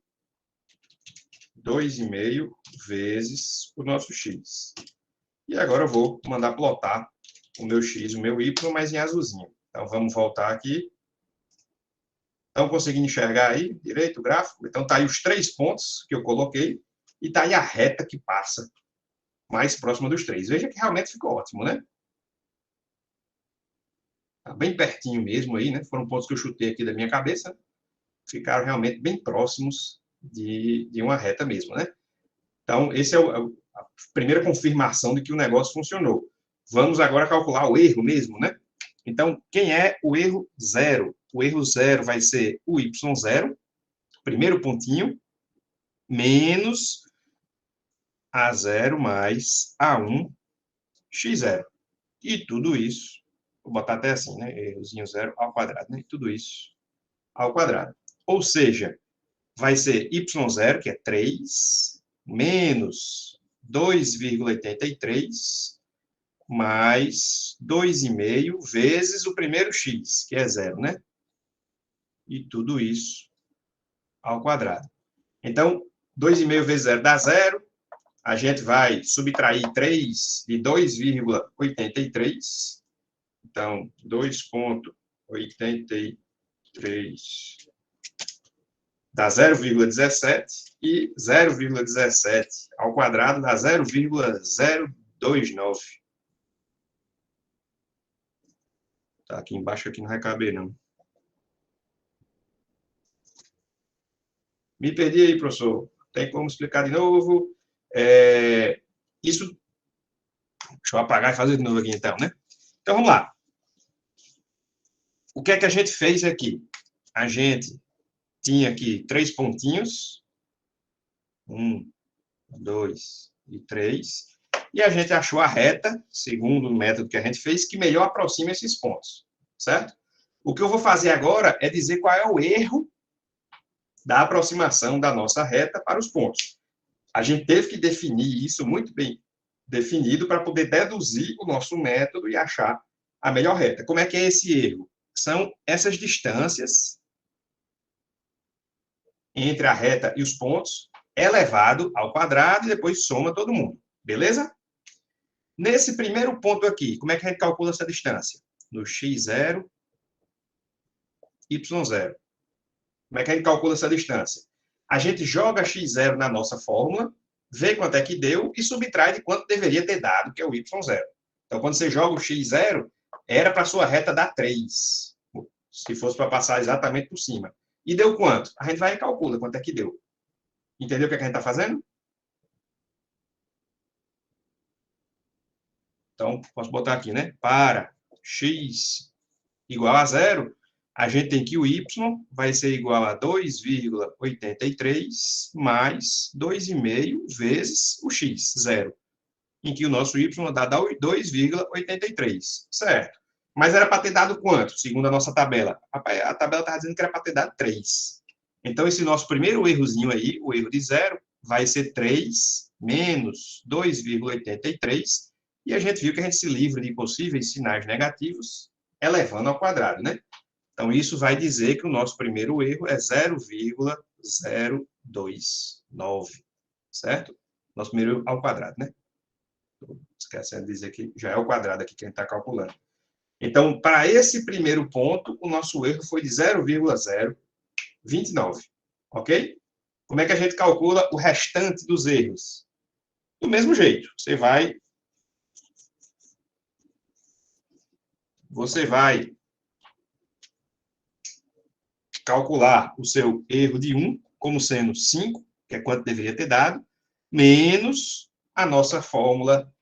vezes o nosso x. E agora eu vou mandar plotar o meu x, o meu y, mas em azulzinho. Então, vamos voltar aqui. Estão conseguindo enxergar aí direito o gráfico? Então, está aí os 3 pontos que eu coloquei e está aí a reta que passa mais próxima dos 3. Veja que realmente ficou ótimo, né? Está bem pertinho mesmo aí, né? Foram pontos que eu chutei aqui da minha cabeça. Ficaram realmente bem próximos de uma reta mesmo, né? Então, essa é a primeira confirmação de que o negócio funcionou. Vamos agora calcular o erro mesmo, né? Então, quem é o erro zero? O erro zero vai ser o y0, primeiro pontinho, menos A0 mais A1 x0. E tudo isso, vou botar até assim, né? Errozinho zero ao quadrado, né? Tudo isso ao quadrado. Ou seja, vai ser y0, que é 3, menos 2,83 mais 2,5 vezes o primeiro x, que é 0, né? E tudo isso ao quadrado. Então, 2,5 vezes 0 dá 0. A gente vai subtrair 3 de 2,83. Então, 2,83 dá 0,17. E 0,17 ao quadrado dá 0,029. Tá aqui embaixo, aqui não vai caber, não. Me perdi aí, professor. Tem como explicar de novo? Isso... Deixa eu apagar e fazer de novo aqui, então, né? Então, vamos lá. O que é que a gente fez aqui? A gente tinha aqui 3 pontinhos. 1, 2 e 3. E a gente achou a reta, segundo o método que a gente fez, que melhor aproxima esses pontos, certo? O que eu vou fazer agora é dizer qual é o erro da aproximação da nossa reta para os pontos. A gente teve que definir isso muito bem definido para poder deduzir o nosso método e achar a melhor reta. Como é que é esse erro? São essas distâncias entre a reta e os pontos elevado ao quadrado e depois soma todo mundo. Beleza? Nesse primeiro ponto aqui, como é que a gente calcula essa distância? No x0, y0. Como é que a gente calcula essa distância? A gente joga x0 na nossa fórmula, vê quanto é que deu e subtrai de quanto deveria ter dado, que é o y0. Então, quando você joga o x0, era para a sua reta dar 3, se fosse para passar exatamente por cima. E deu quanto? A gente vai e calcula quanto é que deu. Entendeu o que a gente está fazendo? Então, posso botar aqui, né? Para x igual a 0, a gente tem que o y vai ser igual a 2,83 mais 2,5 vezes o x, 0. Em que o nosso y dá 2,83, certo? Mas era para ter dado quanto, segundo a nossa tabela? A tabela estava dizendo que era para ter dado 3. Então, esse nosso primeiro errozinho aí, o erro de 0, vai ser 3 menos 2,83. E a gente viu que a gente se livra de possíveis sinais negativos elevando ao quadrado, né? Então, isso vai dizer que o nosso primeiro erro é 0,029, certo? Nosso primeiro erro ao quadrado, né? Esquecendo de dizer que já é o quadrado aqui que a gente está calculando. Então, para esse primeiro ponto, o nosso erro foi de 0,029, ok? Como é que a gente calcula o restante dos erros? Do mesmo jeito, você vai calcular o seu erro de 1 como sendo 5, que é quanto deveria ter dado, menos a nossa fórmula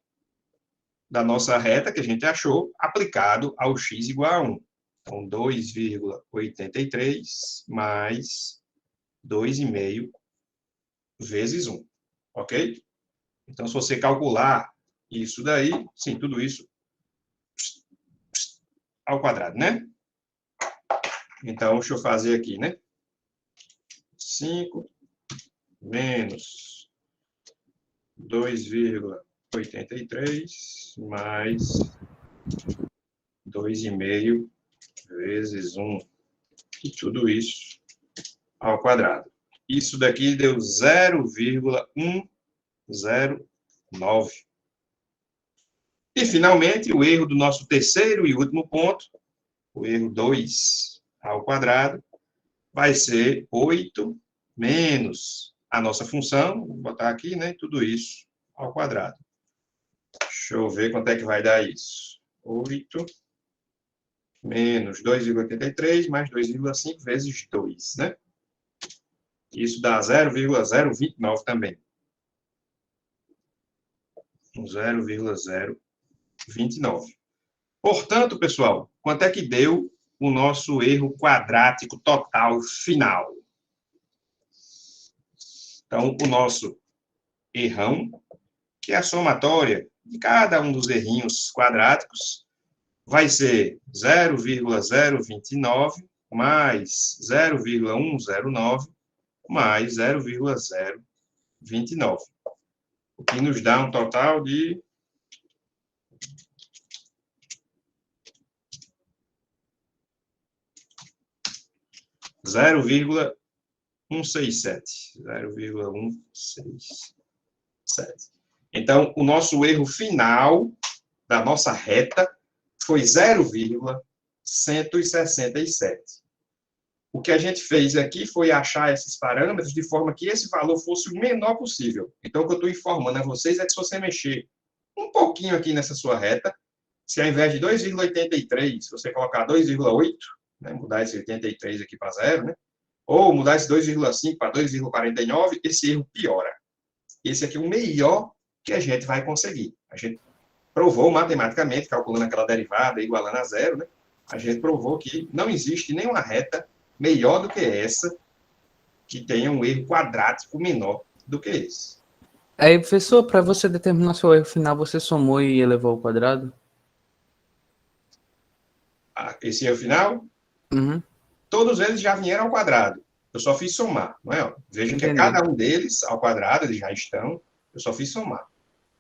da nossa reta que a gente achou, aplicado ao x igual a 1. Então, 2,83 mais 2,5 vezes 1, ok? Então, se você calcular isso daí, sim, tudo isso ao quadrado, né? Então, deixa eu fazer aqui, né? 5 menos 2,83 mais 2,5 vezes 1. E tudo isso ao quadrado. Isso daqui deu 0,109. E, finalmente, o erro do nosso terceiro e último ponto, o erro 2 ao quadrado, vai ser 8 menos a nossa função, vou botar aqui, né, tudo isso ao quadrado. Deixa eu ver quanto é que vai dar isso. 8 menos 2,83 mais 2,5 vezes 2, né? Isso dá 0,029 também. 0,029. Portanto, pessoal, quanto é que deu o nosso erro quadrático total final? Então, o nosso errão, que é a somatória de cada um dos errinhos quadráticos, vai ser 0,029 mais 0,109 mais 0,029. O que nos dá um total de 0,167. 0,167. Então, o nosso erro final da nossa reta foi 0,167. O que a gente fez aqui foi achar esses parâmetros de forma que esse valor fosse o menor possível. Então, o que eu estou informando a vocês é que se você mexer um pouquinho aqui nessa sua reta, se ao invés de 2,83, você colocar 2,8, né, mudar esse 83 aqui para 0, né, ou mudar esse 2,5 para 2,49, esse erro piora. Esse aqui é o melhor que a gente vai conseguir. A gente provou matematicamente, calculando aquela derivada igualando a 0, né, a gente provou que não existe nenhuma reta melhor do que essa, que tenha um erro quadrático menor do que esse. Aí, professor, para você determinar seu erro final, você somou e elevou ao quadrado? Esse erro final, Uhum. todos eles já vieram ao quadrado. Eu só fiz somar, não é? Veja que cada um deles ao quadrado, eles já estão, eu só fiz somar.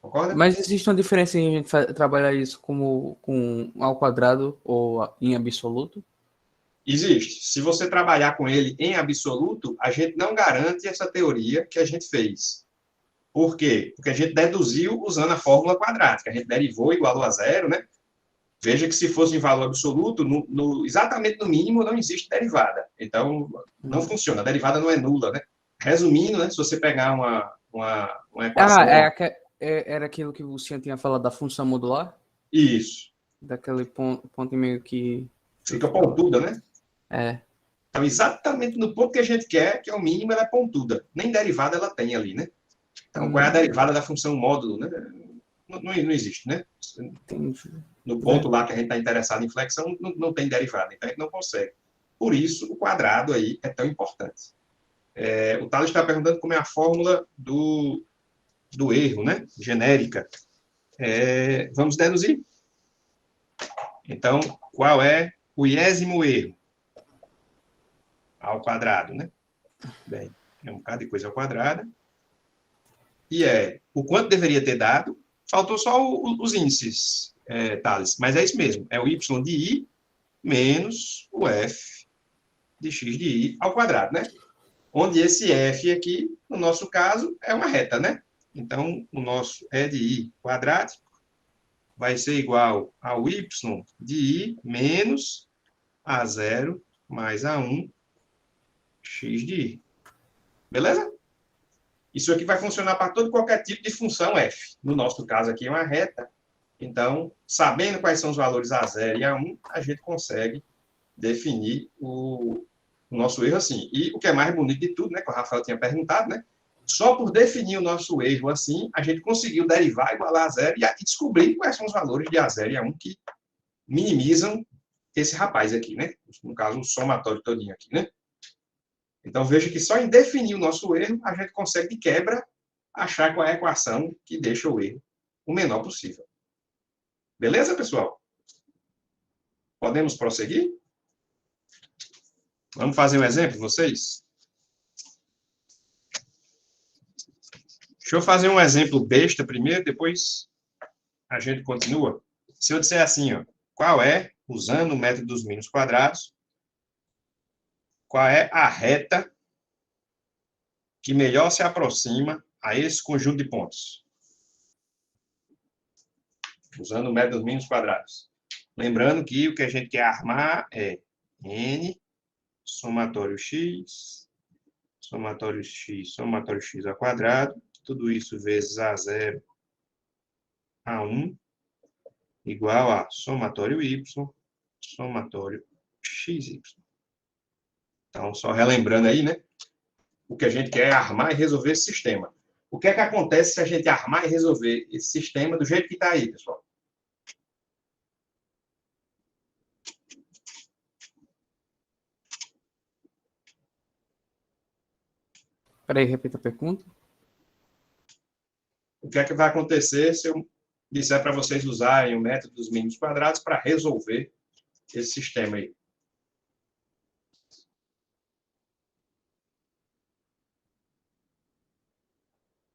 Concorda? Mas existe uma diferença em a gente trabalhar isso como com ao quadrado ou em absoluto? Existe. Se você trabalhar com ele em absoluto, a gente não garante essa teoria que a gente fez. Por quê? Porque a gente deduziu usando a fórmula quadrática. A gente derivou igual a 0, né? Veja que se fosse em valor absoluto, exatamente no mínimo, não existe derivada. Então, não funciona. A derivada não é nula, né? Resumindo, né? Se você pegar uma equação... Era aquilo que o senhor tinha falado da função modular? Isso. Daquele ponto meio que... Fica pontuda, né? É. Então, exatamente no ponto que a gente quer, que é o mínimo, ela é pontuda. Nem derivada ela tem ali, né? Então, qual é a derivada da função módulo, né? Não existe, né? Entendi. No ponto lá que a gente está interessado em flexão, não tem derivada. Então, a gente não consegue. Por isso, o quadrado aí é tão importante. O Thales está perguntando como é a fórmula do erro, né? Genérica. Vamos deduzir. Então, qual é o iésimo erro? Ao quadrado, né? Bem, é um bocado de coisa ao quadrado. E o quanto deveria ter dado. Faltou só os índices, Thales. Mas é isso mesmo. É o y de i menos o f de x de i ao quadrado, né? Onde esse f aqui, no nosso caso, é uma reta, né? Então, o nosso e de i quadrático vai ser igual ao y de i menos a0 mais a1 x de i. Beleza? Isso aqui vai funcionar para todo qualquer tipo de função f. No nosso caso aqui é uma reta. Então, sabendo quais são os valores a0 e a1, a gente consegue definir o nosso erro assim. E o que é mais bonito de tudo, né, que o Rafael tinha perguntado, né? Só por definir o nosso erro assim, a gente conseguiu derivar igualar a zero e descobrir quais são os valores de A0 e A1 que minimizam esse rapaz aqui, né? No caso, o somatório todinho aqui, né? Então, veja que só em definir o nosso erro, a gente consegue, de quebra, achar qual é a equação que deixa o erro o menor possível. Beleza, pessoal? Podemos prosseguir? Vamos fazer um exemplo, vocês? Deixa eu fazer um exemplo besta primeiro, depois a gente continua. Se eu disser assim, ó, qual é, usando o método dos mínimos quadrados, qual é a reta que melhor se aproxima a esse conjunto de pontos? Usando o método dos mínimos quadrados. Lembrando que o que a gente quer armar é n, somatório x ao quadrado, tudo isso vezes a0, a1, igual a somatório y, somatório xy. Então, só relembrando aí, né? O que a gente quer é armar e resolver esse sistema. O que é que acontece se a gente armar e resolver esse sistema do jeito que está aí, pessoal? Peraí, repita a pergunta. O que é que vai acontecer se eu disser para vocês usarem o método dos mínimos quadrados para resolver esse sistema aí?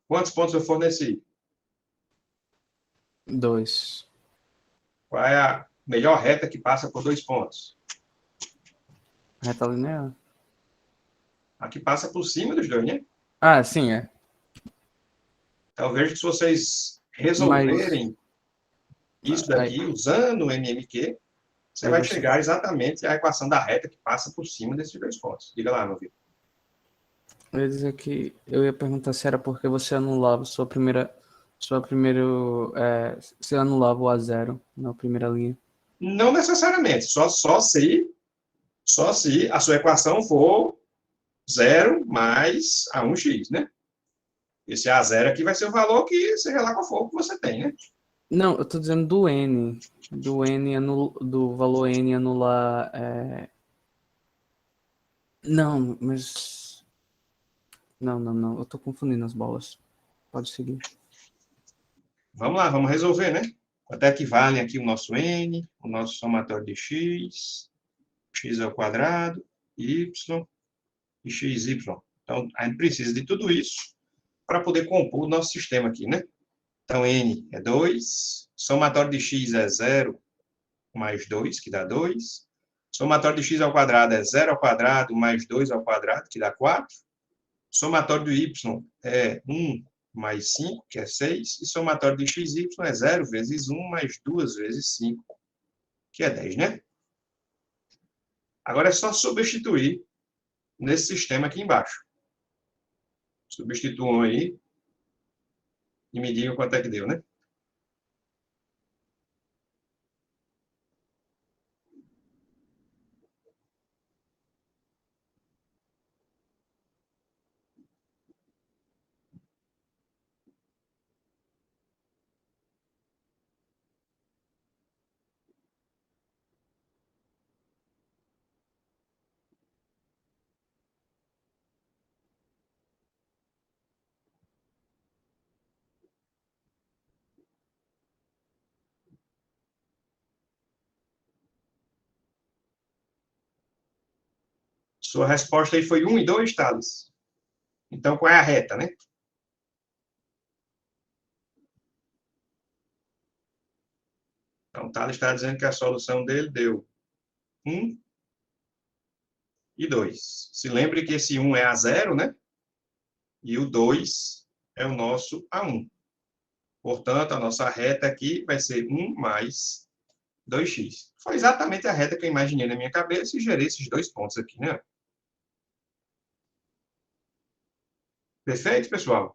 Quantos pontos eu forneci? 2. Qual é a melhor reta que passa por 2 pontos? Reta linear. A que passa por cima dos dois, né? Ah, sim, é. Então, vejo que se vocês Mas resolverem isso aí, daqui, usando o MMQ, você aí vai você chegar exatamente à equação da reta que passa por cima desses 2 pontos. Diga lá, meu filho. eu ia dizer que eu ia perguntar se era porque você anulava você anulava o A0 na primeira linha. Não necessariamente, só se a sua equação for 0 mais A1x, né? Esse A0 aqui vai ser o valor que, seja lá qual for, que você tem, né? Não, eu tô dizendo do N. Do valor N anular. Não, mas. Não. Eu tô confundindo as bolas. Pode seguir. Vamos lá, vamos resolver, né? Quanto é que vale aqui o nosso N, o nosso somatório de x ao quadrado, y e xy. Então, a gente precisa de tudo isso para poder compor o nosso sistema aqui, né? Então, n é 2, somatório de x é 0 mais 2, que dá 2. Somatório de x ao quadrado é 0 ao quadrado mais 2 ao quadrado, que dá 4. Somatório do y é 1 mais 5, que é 6. E somatório de xy é 0 vezes 1 mais 2 vezes 5, que é 10, né? Agora é só substituir nesse sistema aqui embaixo. Substituam aí e me digam quanto é que deu, né? Sua resposta aí foi 1 e 2, Thales? Então, qual é a reta, né? Então, Thales está dizendo que a solução dele deu 1 e 2. Se lembre que esse 1 é A0, né? E o 2 é o nosso A1. Portanto, a nossa reta aqui vai ser 1 mais 2x. Foi exatamente a reta que eu imaginei na minha cabeça e gerei esses 2 pontos aqui, né? Perfeito, pessoal?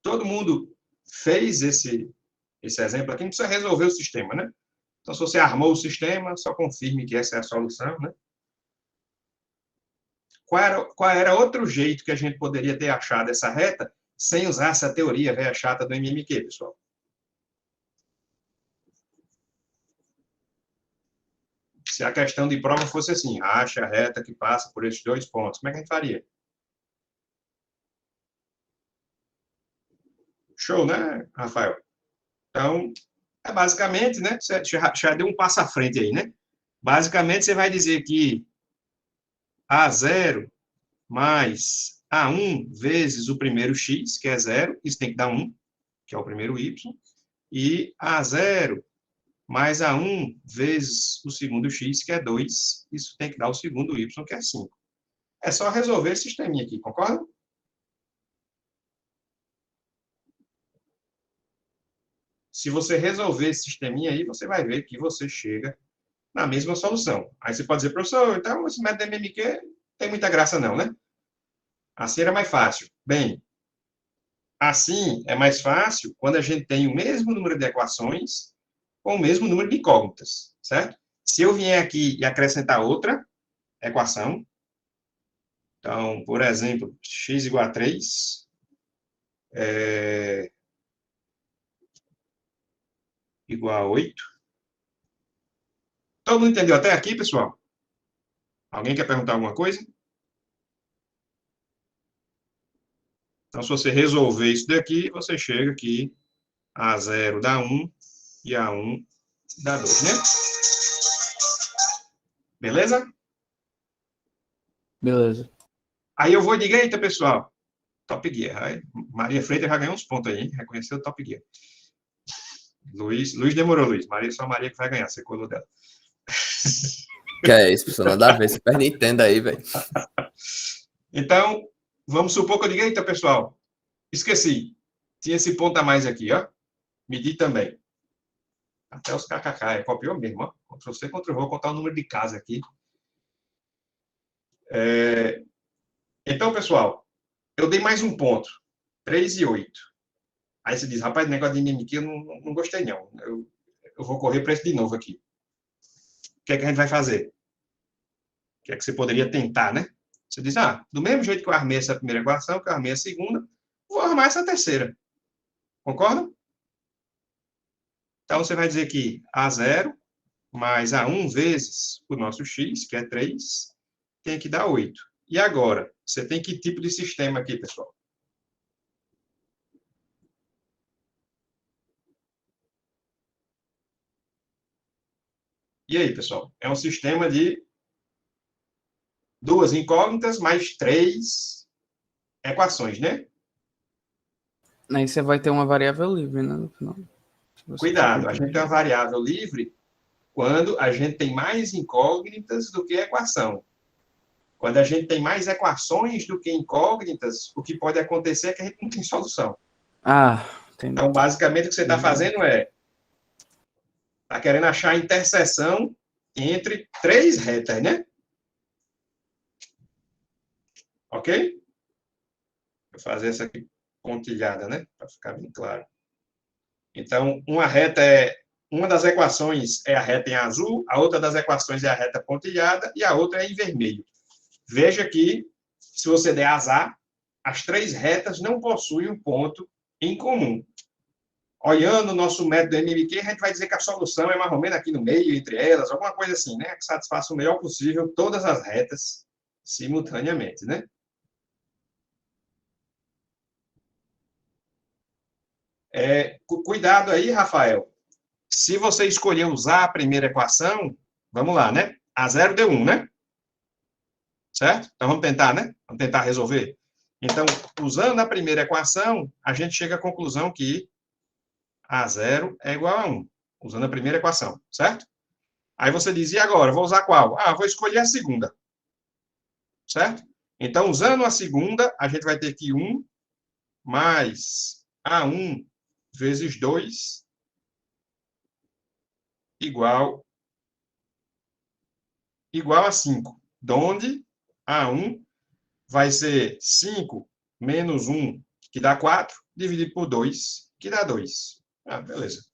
Todo mundo fez esse exemplo aqui, não precisa resolver o sistema, né? Então, se você armou o sistema, só confirme que essa é a solução, né? Qual era outro jeito que a gente poderia ter achado essa reta sem usar essa teoria velha chata do MMQ, pessoal? Se a questão de prova fosse assim, acha a reta que passa por esses 2 pontos, como é que a gente faria? Show, né, Rafael? Então, basicamente, né? Você já deu um passo à frente aí, né? Basicamente, você vai dizer que A0 mais A1 vezes o primeiro x, que é 0, isso tem que dar 1, que é o primeiro y, e A0 mais A1 vezes o segundo x, que é 2, isso tem que dar o segundo y, que é 5. É só resolver esse sisteminha aqui, concorda? Se você resolver esse sisteminha aí, você vai ver que você chega na mesma solução. Aí você pode dizer, professor, então esse método MMQ tem muita graça não, né? Assim era mais fácil. Bem, assim é mais fácil quando a gente tem o mesmo número de equações com o mesmo número de incógnitas, certo? Se eu vier aqui e acrescentar outra equação, então, por exemplo, x igual a 3, igual a 8. Todo mundo entendeu até aqui, pessoal? Alguém quer perguntar alguma coisa? Então, se você resolver isso daqui, você chega aqui, A0 dá 1 e A1 dá 2, né? Beleza? Beleza. Aí eu vou de eita, pessoal. Top Gear. Aí, Maria Freitas já ganhou uns pontos aí, hein? Reconheceu o Top Gear. Luiz demorou, Luiz. Só Maria que vai ganhar, você colou dela. Que é isso, pessoal? Nada a ver. Super Nintendo aí, velho. Então, vamos supor que eu diga, eita, pessoal, esqueci. Tinha esse ponto a mais aqui, ó. Medi também. Até os kkk, copiou mesmo, ó. Ctrl+C, Ctrl+V, vou contar o número de casa aqui. Então, pessoal, eu dei mais um ponto. 3 e 8. Aí você diz, rapaz, negócio de MMQ eu não gostei, não. Eu vou correr para esse de novo aqui. O que é que a gente vai fazer? O que é que você poderia tentar, né? Você diz, do mesmo jeito que eu armei essa primeira equação, que eu armei a segunda, vou armar essa terceira. Concorda? Então, você vai dizer que A0 mais A1 vezes o nosso x, que é 3, tem que dar 8. E agora? Você tem que tipo de sistema aqui, pessoal? E aí, pessoal? É um sistema de 2 incógnitas mais 3 equações, né? Aí você vai ter uma variável livre, né, no final. Cuidado, a gente tem uma variável livre quando a gente tem mais incógnitas do que equação. Quando a gente tem mais equações do que incógnitas, o que pode acontecer é que a gente não tem solução. Entendi. Então, basicamente, o que você está fazendo está querendo achar a interseção entre 3 retas, né? Ok? Vou fazer essa aqui pontilhada, né? Para ficar bem claro. Então, uma das equações é a reta em azul, a outra das equações é a reta pontilhada e a outra é em vermelho. Veja que, se você der azar, as 3 retas não possuem um ponto em comum. Olhando o nosso método MMQ, a gente vai dizer que a solução é mais ou menos aqui no meio, entre elas, alguma coisa assim, né? Que satisfaça o melhor possível todas as retas simultaneamente, né? Cuidado aí, Rafael. Se você escolher usar a primeira equação, vamos lá, né? A0 deu 1, né? Certo? Então, vamos tentar, né? Vamos tentar resolver. Então, usando a primeira equação, a gente chega à conclusão que A0 é igual a 1. Usando a primeira equação, certo? Aí você diz, e agora? Vou usar qual? Ah, vou escolher a segunda. Certo? Então, usando a segunda, a gente vai ter que 1 mais A1 vezes 2 igual a 5. Donde A1 vai ser 5 menos 1, que dá 4, dividido por 2, que dá 2. Ah, beleza.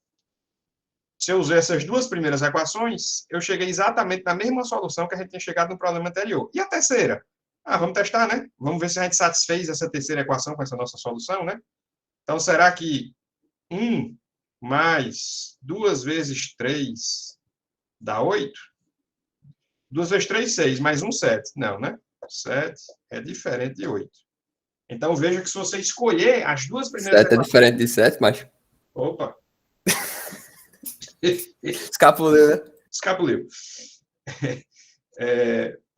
Se eu usar essas duas primeiras equações, eu cheguei exatamente na mesma solução que a gente tinha chegado no problema anterior. E a terceira? Ah, vamos testar, né? Vamos ver se a gente satisfez essa terceira equação com essa nossa solução, né? Então, será que 1 mais 2 vezes 3 dá 8? 2 vezes 3, 6, mais 1, 7. Não, né? 7 é diferente de 8. Então, veja que se você escolher as duas primeiras 7 é diferente de 7, mas Opa! escapuliu, né? Escapuliu.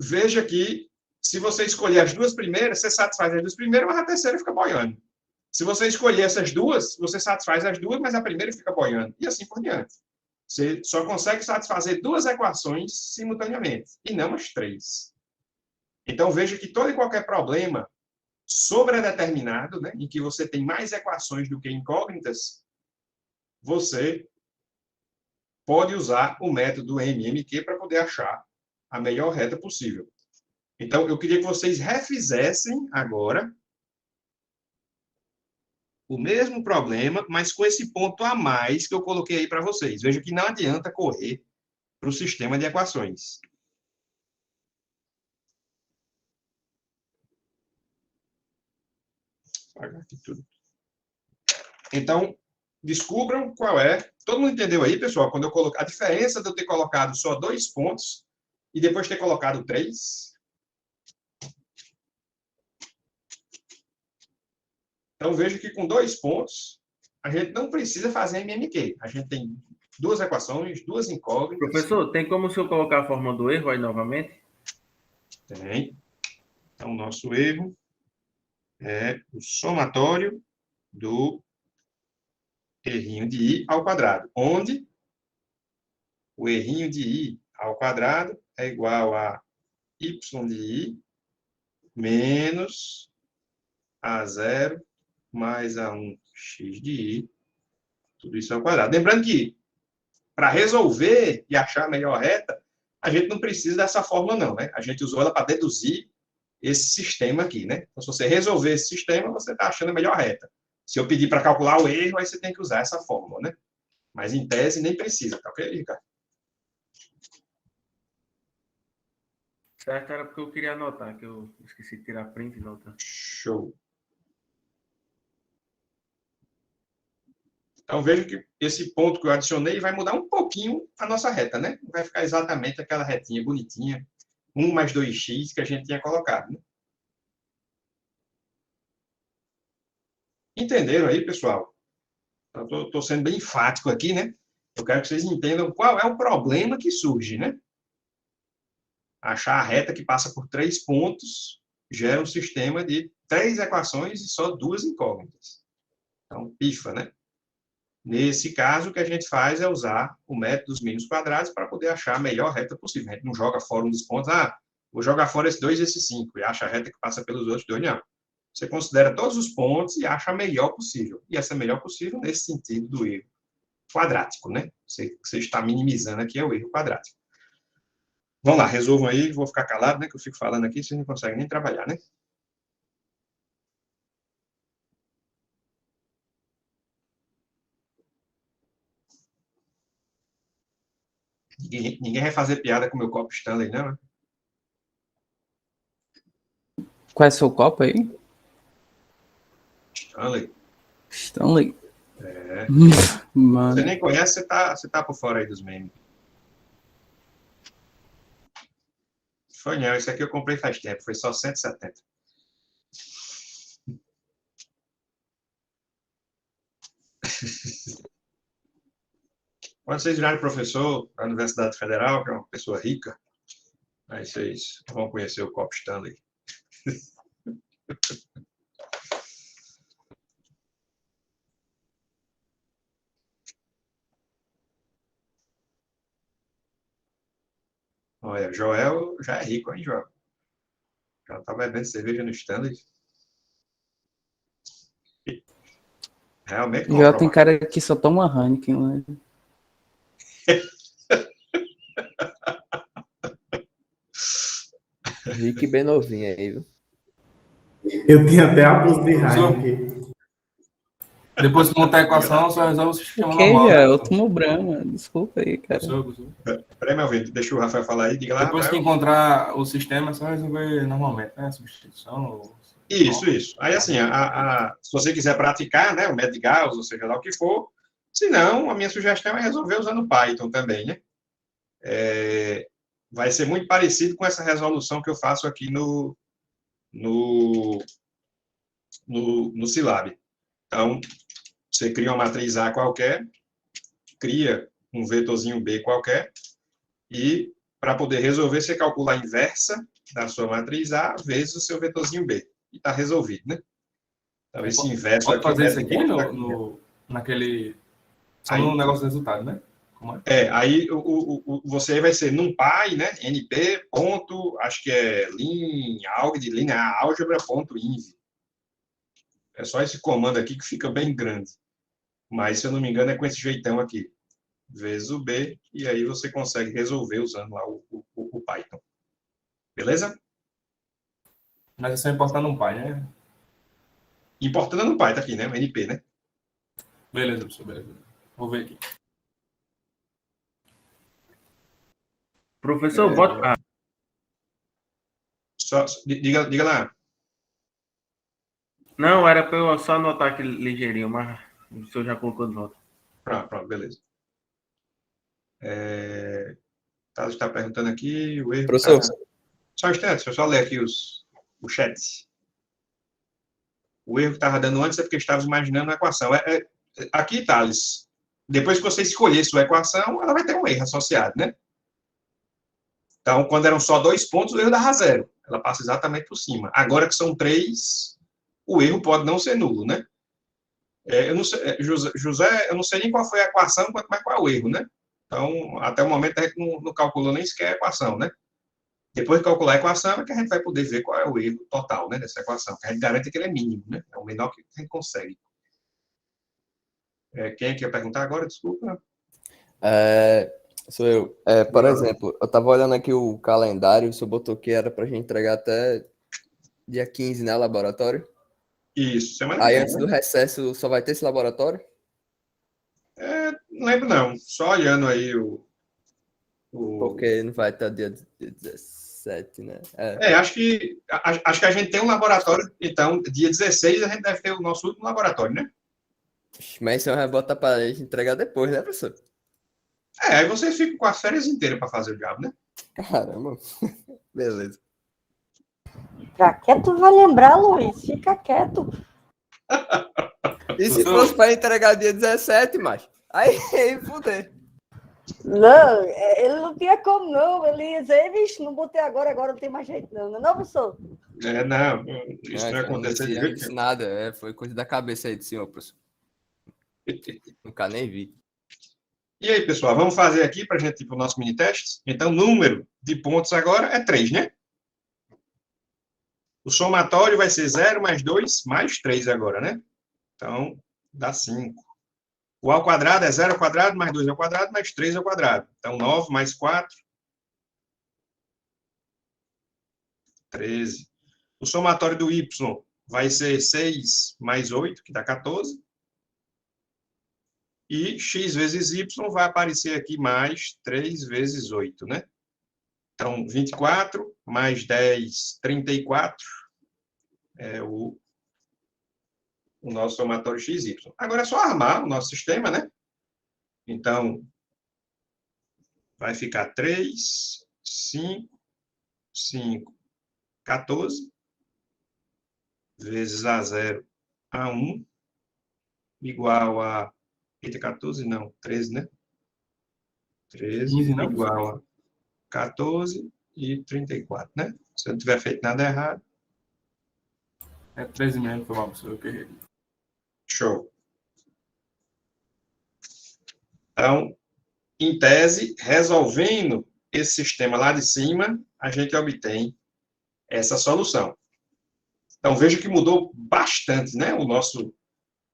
Veja que, se você escolher as duas primeiras, você satisfaz as duas primeiras, mas a terceira fica boiando. Se você escolher essas duas, você satisfaz as duas, mas a primeira fica boiando. E assim por diante. Você só consegue satisfazer duas equações simultaneamente, e não as três. Então, veja que todo e qualquer problema sobredeterminado, né, em que você tem mais equações do que incógnitas, você pode usar o método MMQ para poder achar a melhor reta possível. Então, eu queria que vocês refizessem agora o mesmo problema, mas com esse ponto a mais que eu coloquei aí para vocês. Veja que não adianta correr para o sistema de equações. Vou apagar aqui tudo. Então, descubram qual é. Todo mundo entendeu aí, pessoal, quando eu coloquei a diferença de eu ter colocado só 2 pontos e depois ter colocado 3? Então, veja que com 2 pontos, a gente não precisa fazer MMQ. A gente tem duas equações, duas incógnitas. Professor, tem como o senhor colocar a forma do erro aí novamente? Tem. Então, o nosso erro é o somatório do errinho de i ao quadrado, onde o errinho de i ao quadrado é igual a y de i menos a0 mais a1x de i, tudo isso ao quadrado. Lembrando que, para resolver e achar a melhor reta, a gente não precisa dessa fórmula, não, né? A gente usou ela para deduzir esse sistema aqui, né? Então, se você resolver esse sistema, você está achando a melhor reta. Se eu pedir para calcular o erro, aí você tem que usar essa fórmula, né? Mas, em tese, nem precisa, tá ok, Ricardo? Certo, era porque eu queria anotar, que eu esqueci de tirar print e nota. Show. Então, veja que esse ponto que eu adicionei vai mudar um pouquinho a nossa reta, né? Não vai ficar exatamente aquela retinha bonitinha, 1 mais 2x que a gente tinha colocado, né? Entenderam aí, pessoal? Estou sendo bem enfático aqui, né? Eu quero que vocês entendam qual é o problema que surge, né? Achar a reta que passa por 3 pontos gera um sistema de 3 equações e só 2 incógnitas. Então, pifa, né? Nesse caso, o que a gente faz é usar o método dos mínimos quadrados para poder achar a melhor reta possível. A gente não joga fora um dos pontos, vou jogar fora esse 2 e esse 5, e acha a reta que passa pelos outros 2, não. Você considera todos os pontos e acha a melhor possível. E essa melhor possível nesse sentido do erro quadrático, né? Você está minimizando aqui é o erro quadrático. Vamos lá, resolvam aí, vou ficar calado, né? Que eu fico falando aqui, vocês não conseguem nem trabalhar, né? Ninguém vai fazer piada com o meu copo Stanley, não, né? Qual é seu copo aí? Stanley. Stanley. É. Mano. Você nem conhece, você tá por fora aí dos memes. Foi não, esse aqui eu comprei faz tempo, foi só 170. Quando vocês virarem professor da Universidade Federal, que é uma pessoa rica, Aí vocês vão conhecer o copo Stanley. Olha, Joel já é rico, hein, Joel? Já tá bebendo cerveja no Stanley. Realmente Já tem comprovado. cara que só toma Heineken, né? Rick bem novinho aí, viu? Eu tinha até a blusa de Professor, Heineken. depois que montar a equação, só resolve o O sistema que normal, já? né? Eu tomo Brahma. Desculpa aí, cara. Professor. Peraí, meu filho, deixa o Rafael falar aí. Diga lá, Depois que Rafael. encontrar o sistema, é só resolver normalmente, né? Substituição. Isso. Aí, assim, se você quiser praticar, né, o método de Gauss, ou seja lá o que for, se não, a minha sugestão é resolver usando Python também, né? Vai ser muito parecido com essa resolução que eu faço aqui no Scilab. Então, você cria uma matriz A qualquer, cria um vetorzinho B qualquer, e para poder resolver, você calcula a inversa da sua matriz A vezes o seu vetorzinho B. E está resolvido, né? Então, esse inverso Pode aqui, o fazer isso método aqui Gauss, aqui, naquele. Só aí, no negócio do resultado, né? Como é? aí você vai ser NumPy, né? NP, ponto, acho que é linear álgebra, ponto, inv. É só esse comando aqui que fica bem grande. Mas, se eu não me engano, é com esse jeitão aqui. Vezes o B, e aí você consegue resolver usando lá o Python. Beleza? Mas é só importando um pai, né? Importando no Python aqui, né? O NP, né? Beleza, professor, beleza. Vou ver aqui. Professor, bota. Diga lá. Não, era para eu só anotar aqui ligeirinho, mas o senhor já colocou de volta. Pronto, beleza. Thales está perguntando aqui, o erro. Professor, Só um instante, deixa eu só ler aqui o chat. O erro que estava dando antes é porque estava imaginando a equação. Aqui, Thales, depois que você escolher sua equação, ela vai ter um erro associado, né? Então, quando eram só 2 pontos, o erro dava 0. Ela passa exatamente por cima. Agora que são 3, o erro pode não ser nulo, né? Eu não sei, José, eu não sei nem qual foi a equação, quanto mais qual é o erro, né? Então, até o momento, a gente não calculou nem sequer a equação, né? Depois de calcular a equação, é que a gente vai poder ver qual é o erro total, né, dessa equação. A gente garante que ele é mínimo, né? É o menor que a gente consegue. Quem é que ia perguntar agora? Desculpa. sou eu. Por exemplo, eu tava olhando aqui o calendário, o senhor botou que era pra gente entregar até dia 15, né, laboratório? Isso, semana que Aí vem, antes né? do recesso só vai ter esse laboratório? Não lembro, não. Só olhando aí Porque não vai até o dia 17, né? acho que a gente tem um laboratório, então, dia 16 a gente deve ter o nosso último laboratório, né? Mas você vai botar pra gente entregar depois, né, professor? Aí vocês ficam com as férias inteiras para fazer o diabo, né? Caramba. Beleza. Pra que tu vai lembrar, Luiz? Fica quieto. E se fosse pra entregar dia 17, macho? Aí fuder. Não, ele não tinha como, não. Ele ia dizer, vixe, não botei agora não tem mais jeito, não. Não, professor? Não, isso não ia Eu não acontecer de disse, jeito nenhum. nada, foi coisa da cabeça aí do senhor, professor. Nunca nem vi. E aí, pessoal, vamos fazer aqui para a gente ir para o nosso mini-teste? Então, o número de pontos agora é 3, né? O somatório vai ser 0 mais 2 mais 3 agora, né? Então, dá 5. O ao quadrado é 0 ao quadrado mais 2 ao quadrado mais 3 ao quadrado. Então, 9 mais 4, 13. O somatório do y vai ser 6 mais 8, que dá 14. E x vezes y vai aparecer aqui mais 3 vezes 8, né? Então, 24 mais 10, 34 é o nosso somatório XY. Agora é só armar o nosso sistema, né? Então, vai ficar 3, 5, 5, 14, vezes A0, A1, igual a... Eita, 14 não, 13, né? 13 15 não, igual a 14 e 34, né? Se eu não tiver feito nada errado. É 13,5, foi mal, professor. Eu que errei. Show. Então, em tese, resolvendo esse sistema lá de cima, a gente obtém essa solução. Então, veja que mudou bastante, né?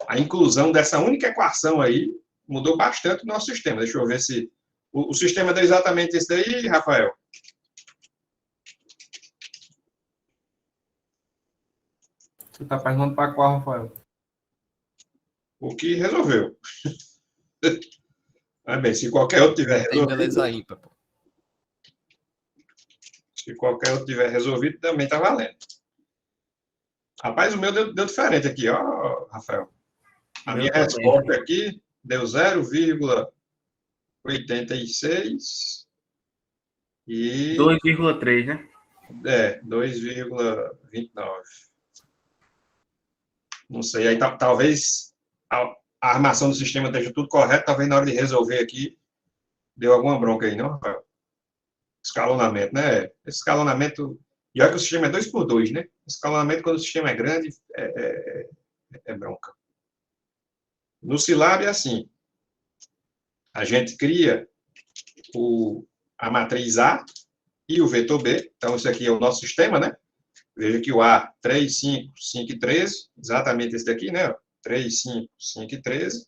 A inclusão dessa única equação aí mudou bastante o nosso sistema. Deixa eu ver se o sistema deu exatamente esse daí, Rafael. Você tá perguntando para qual, Rafael? O que resolveu. Mas bem, se qualquer outro tiver Tem beleza resolvido, ímpar, pô. se qualquer outro tiver resolvido, também está valendo. Rapaz, o meu deu diferente aqui, ó, Rafael. A minha também. resposta aqui deu 0,86 e 2,3, né? 2,29. Não sei, aí talvez a armação do sistema esteja tudo correto, talvez na hora de resolver aqui deu alguma bronca aí, não, Rafael? Escalonamento, né? Esse escalonamento, e olha que o sistema é 2x2, né? Escalonamento, quando o sistema é grande, é bronca. No Scilab é assim, a gente cria a matriz A e o vetor B, então isso aqui é o nosso sistema, né? Veja que o A, 3, 5, 5 e 13, exatamente esse daqui, né? 3, 5, 5 e 13.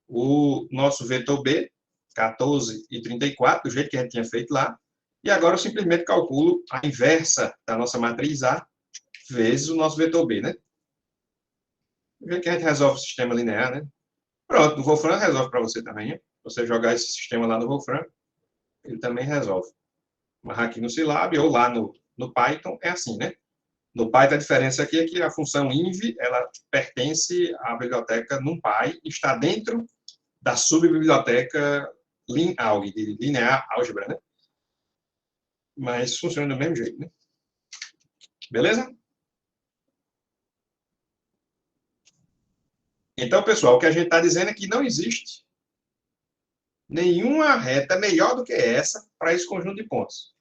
O nosso vetor B, 14 e 34, do jeito que a gente tinha feito lá. E agora eu simplesmente calculo a inversa da nossa matriz A vezes o nosso vetor B, né? Veja que a gente resolve o sistema linear, né? Pronto, no Wolfram resolve para você também, né? Você jogar esse sistema lá no Wolfram, ele também resolve. Mas aqui no Scilab ou lá no Python é assim, né? No Python a diferença aqui é que a função inv, ela pertence à biblioteca NumPy, está dentro da subbiblioteca linalg, de linear álgebra, né? Mas funciona do mesmo jeito, né? Beleza? Então, pessoal, o que a gente está dizendo é que não existe nenhuma reta melhor do que essa para esse conjunto de pontos.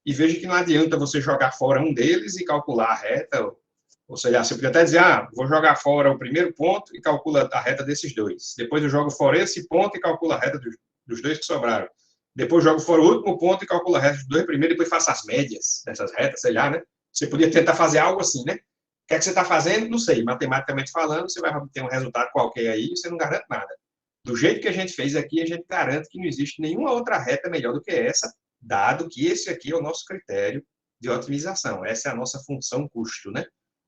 E veja que não adianta você jogar fora um deles e calcular a reta, ou seja, você podia até dizer, vou jogar fora o primeiro ponto e calcula a reta desses dois. Depois eu jogo fora esse ponto e calcula a reta dos dois que sobraram. Depois jogo fora o último ponto e calcula a reta dos dois primeiros, depois faço as médias dessas retas, sei lá, né? Você podia tentar fazer algo assim, né? O que é que você está fazendo? Não sei. Matematicamente falando, você vai ter um resultado qualquer aí e você não garante nada. Do jeito que a gente fez aqui, a gente garante que não existe nenhuma outra reta melhor do que essa, dado que esse aqui é o nosso critério de otimização. Essa é a nossa função custo, né?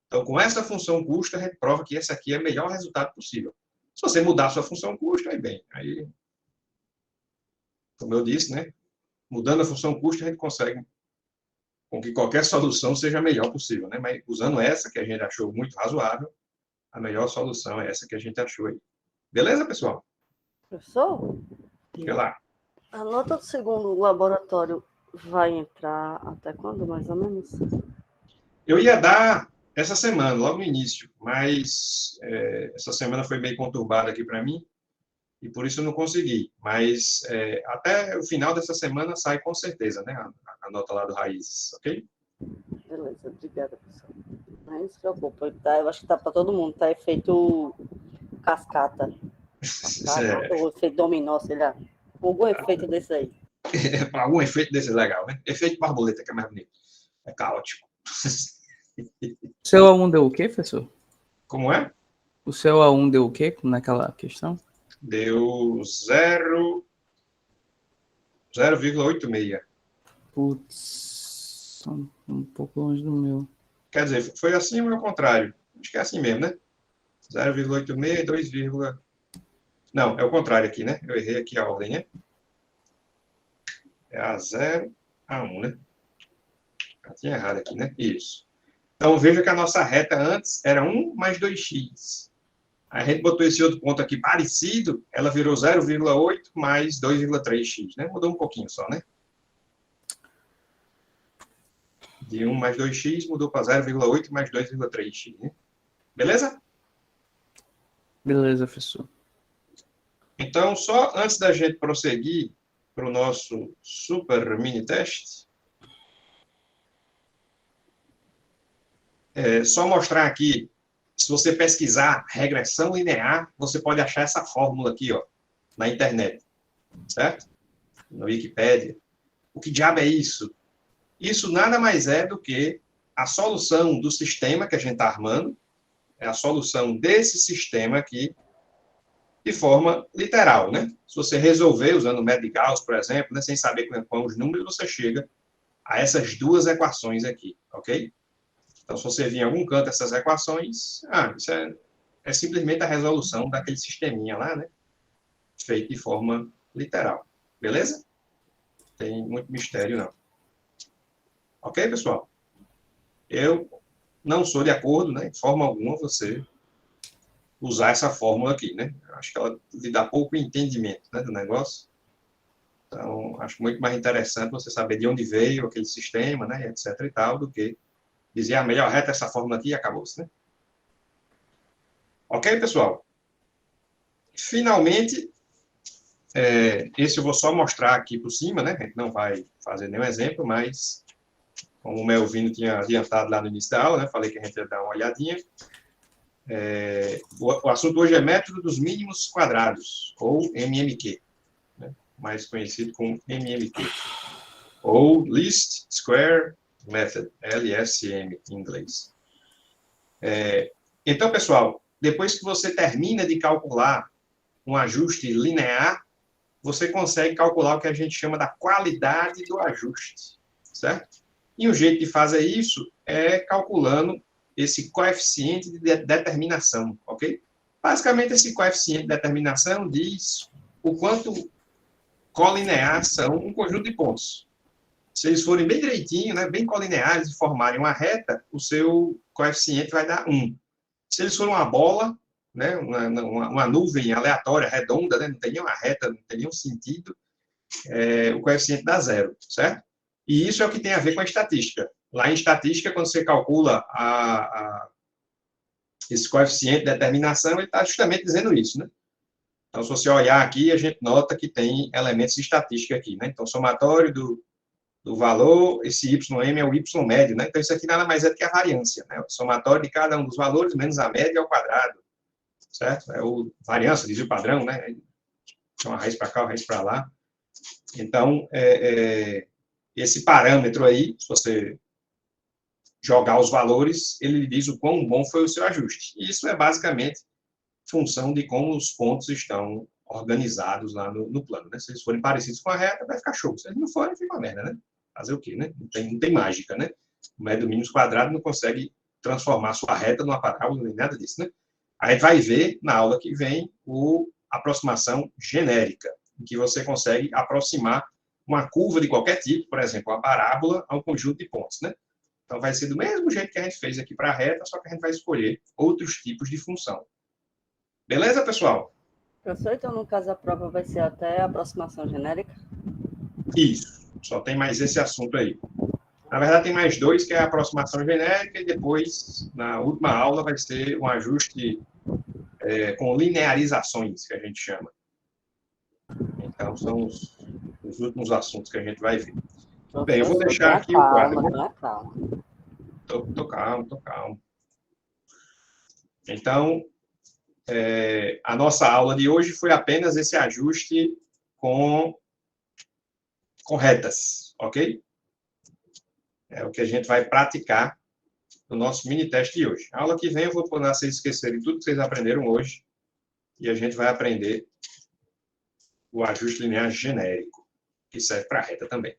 Então, com essa função custo, a gente prova que esse aqui é o melhor resultado possível. Se você mudar a sua função custo, aí, como eu disse, né? Mudando a função custo, a gente consegue com que qualquer solução seja a melhor possível, né? Mas usando essa, que a gente achou muito razoável, a melhor solução é essa que a gente achou aí. Beleza, pessoal? Professor, Diga lá. a nota do segundo laboratório vai entrar até quando, mais ou menos? Eu ia dar essa semana, logo no início, mas essa semana foi meio conturbada aqui para mim, e por isso eu não consegui. Mas até o final dessa semana sai com certeza, né? A nota lá do Raízes, ok? Beleza, obrigada, professor. Não se preocupe, tá? Eu acho que tá para todo mundo, tá? Efeito cascata. Ou efeito dominó, sei lá. Algum efeito desse aí. Algum efeito desse legal, né? Efeito borboleta, que é mais bonito. É caótico. Seu A1 deu o quê, professor? Como é? O seu A1 deu o quê naquela questão? Deu 0,86. Putz, um pouco longe do meu. Quer dizer, foi assim ou é o contrário? Acho que é assim mesmo, né? 0,86 e 2, não, é o contrário aqui, né? Eu errei aqui a ordem, né? É a 0, a 1, né? Eu tinha errado aqui, né? Isso. Então, veja que a nossa reta antes era 1 mais 2x. A gente botou esse outro ponto aqui parecido, ela virou 0,8 mais 2,3x, né? Mudou um pouquinho só, né? De 1 mais 2x mudou para 0,8 mais 2,3x, né? Beleza? Beleza, professor. Então, só antes da gente prosseguir para o nosso super mini teste, Só mostrar aqui, se você pesquisar regressão linear, você pode achar essa fórmula aqui, ó, na internet, certo? Na Wikipédia. O que diabo é isso? Isso nada mais é do que a solução do sistema que a gente está armando, é a solução desse sistema aqui, de forma literal, né? Se você resolver usando o método de Gauss, por exemplo, né, sem saber qual os números, você chega a essas duas equações aqui, ok? Então, se você vir em algum canto essas equações, isso é simplesmente a resolução daquele sisteminha lá, né? Feito de forma literal. Beleza? Tem muito mistério, não. Ok, pessoal? Eu não sou de acordo, né, de forma alguma, você usar essa fórmula aqui, né? Acho que ela lhe dá pouco entendimento, né, do negócio. Então, acho muito mais interessante você saber de onde veio aquele sistema, né, etc e tal, do que dizer, melhor reta essa fórmula aqui e acabou-se, né? Ok, pessoal? Finalmente, esse eu vou só mostrar aqui por cima, né? A gente não vai fazer nenhum exemplo, mas como o Melvino tinha adiantado lá no início da aula, né? Falei que a gente ia dar uma olhadinha. O assunto hoje é método dos mínimos quadrados, ou MMQ, né? Mais conhecido como MMQ, ou Least Square Method, LSM em inglês. Então, pessoal, depois que você termina de calcular um ajuste linear, você consegue calcular o que a gente chama da qualidade do ajuste, certo? E o jeito de fazer isso é calculando esse coeficiente de determinação, ok? Basicamente, esse coeficiente de determinação diz o quanto colinear são um conjunto de pontos. Se eles forem bem direitinho, né, bem colineares e formarem uma reta, o seu coeficiente vai dar 1. Se eles forem uma bola, né, uma nuvem aleatória, redonda, né, não tem nenhuma reta, não tem nenhum sentido, o coeficiente dá 0, certo? E isso é o que tem a ver com a estatística. Lá em estatística, quando você calcula esse coeficiente de determinação, ele está justamente dizendo isso, né? Então, se você olhar aqui, a gente nota que tem elementos de estatística aqui, né? Então, somatório do valor, esse YM é o Y médio, né? Então, isso aqui nada mais é do que a variância, né? O somatório de cada um dos valores, menos a média ao quadrado, certo? É o variância, diz o padrão, né? Uma raiz para cá, uma raiz para lá. Então, esse parâmetro aí, se você jogar os valores, ele diz o quão bom foi o seu ajuste. E isso é basicamente função de como os pontos estão organizados lá no plano, né? Se eles forem parecidos com a reta, vai ficar show. Se eles não forem, fica uma merda, né? Fazer o quê, né? Não tem mágica, né? O método mínimo quadrado não consegue transformar sua reta numa parábola, nem nada disso, né? A gente vai ver, na aula que vem, a aproximação genérica, em que você consegue aproximar uma curva de qualquer tipo, por exemplo, uma parábola, a um conjunto de pontos, né? Então, vai ser do mesmo jeito que a gente fez aqui para a reta, só que a gente vai escolher outros tipos de função. Beleza, pessoal? Professor, então, no caso, a prova vai ser até a aproximação genérica? Isso. Só tem mais esse assunto aí. Na verdade, tem mais dois, que é a aproximação genérica, e depois, na última aula, vai ser um ajuste com linearizações, que a gente chama. Então, são os últimos assuntos que a gente vai ver. Bem, eu vou deixar aqui o quadro. Tô calmo. Então, a nossa aula de hoje foi apenas esse ajuste com retas, ok? É o que a gente vai praticar no nosso mini-teste de hoje. A aula que vem eu vou poder vocês esquecerem tudo que vocês aprenderam hoje e a gente vai aprender o ajuste linear genérico, que serve para a reta também.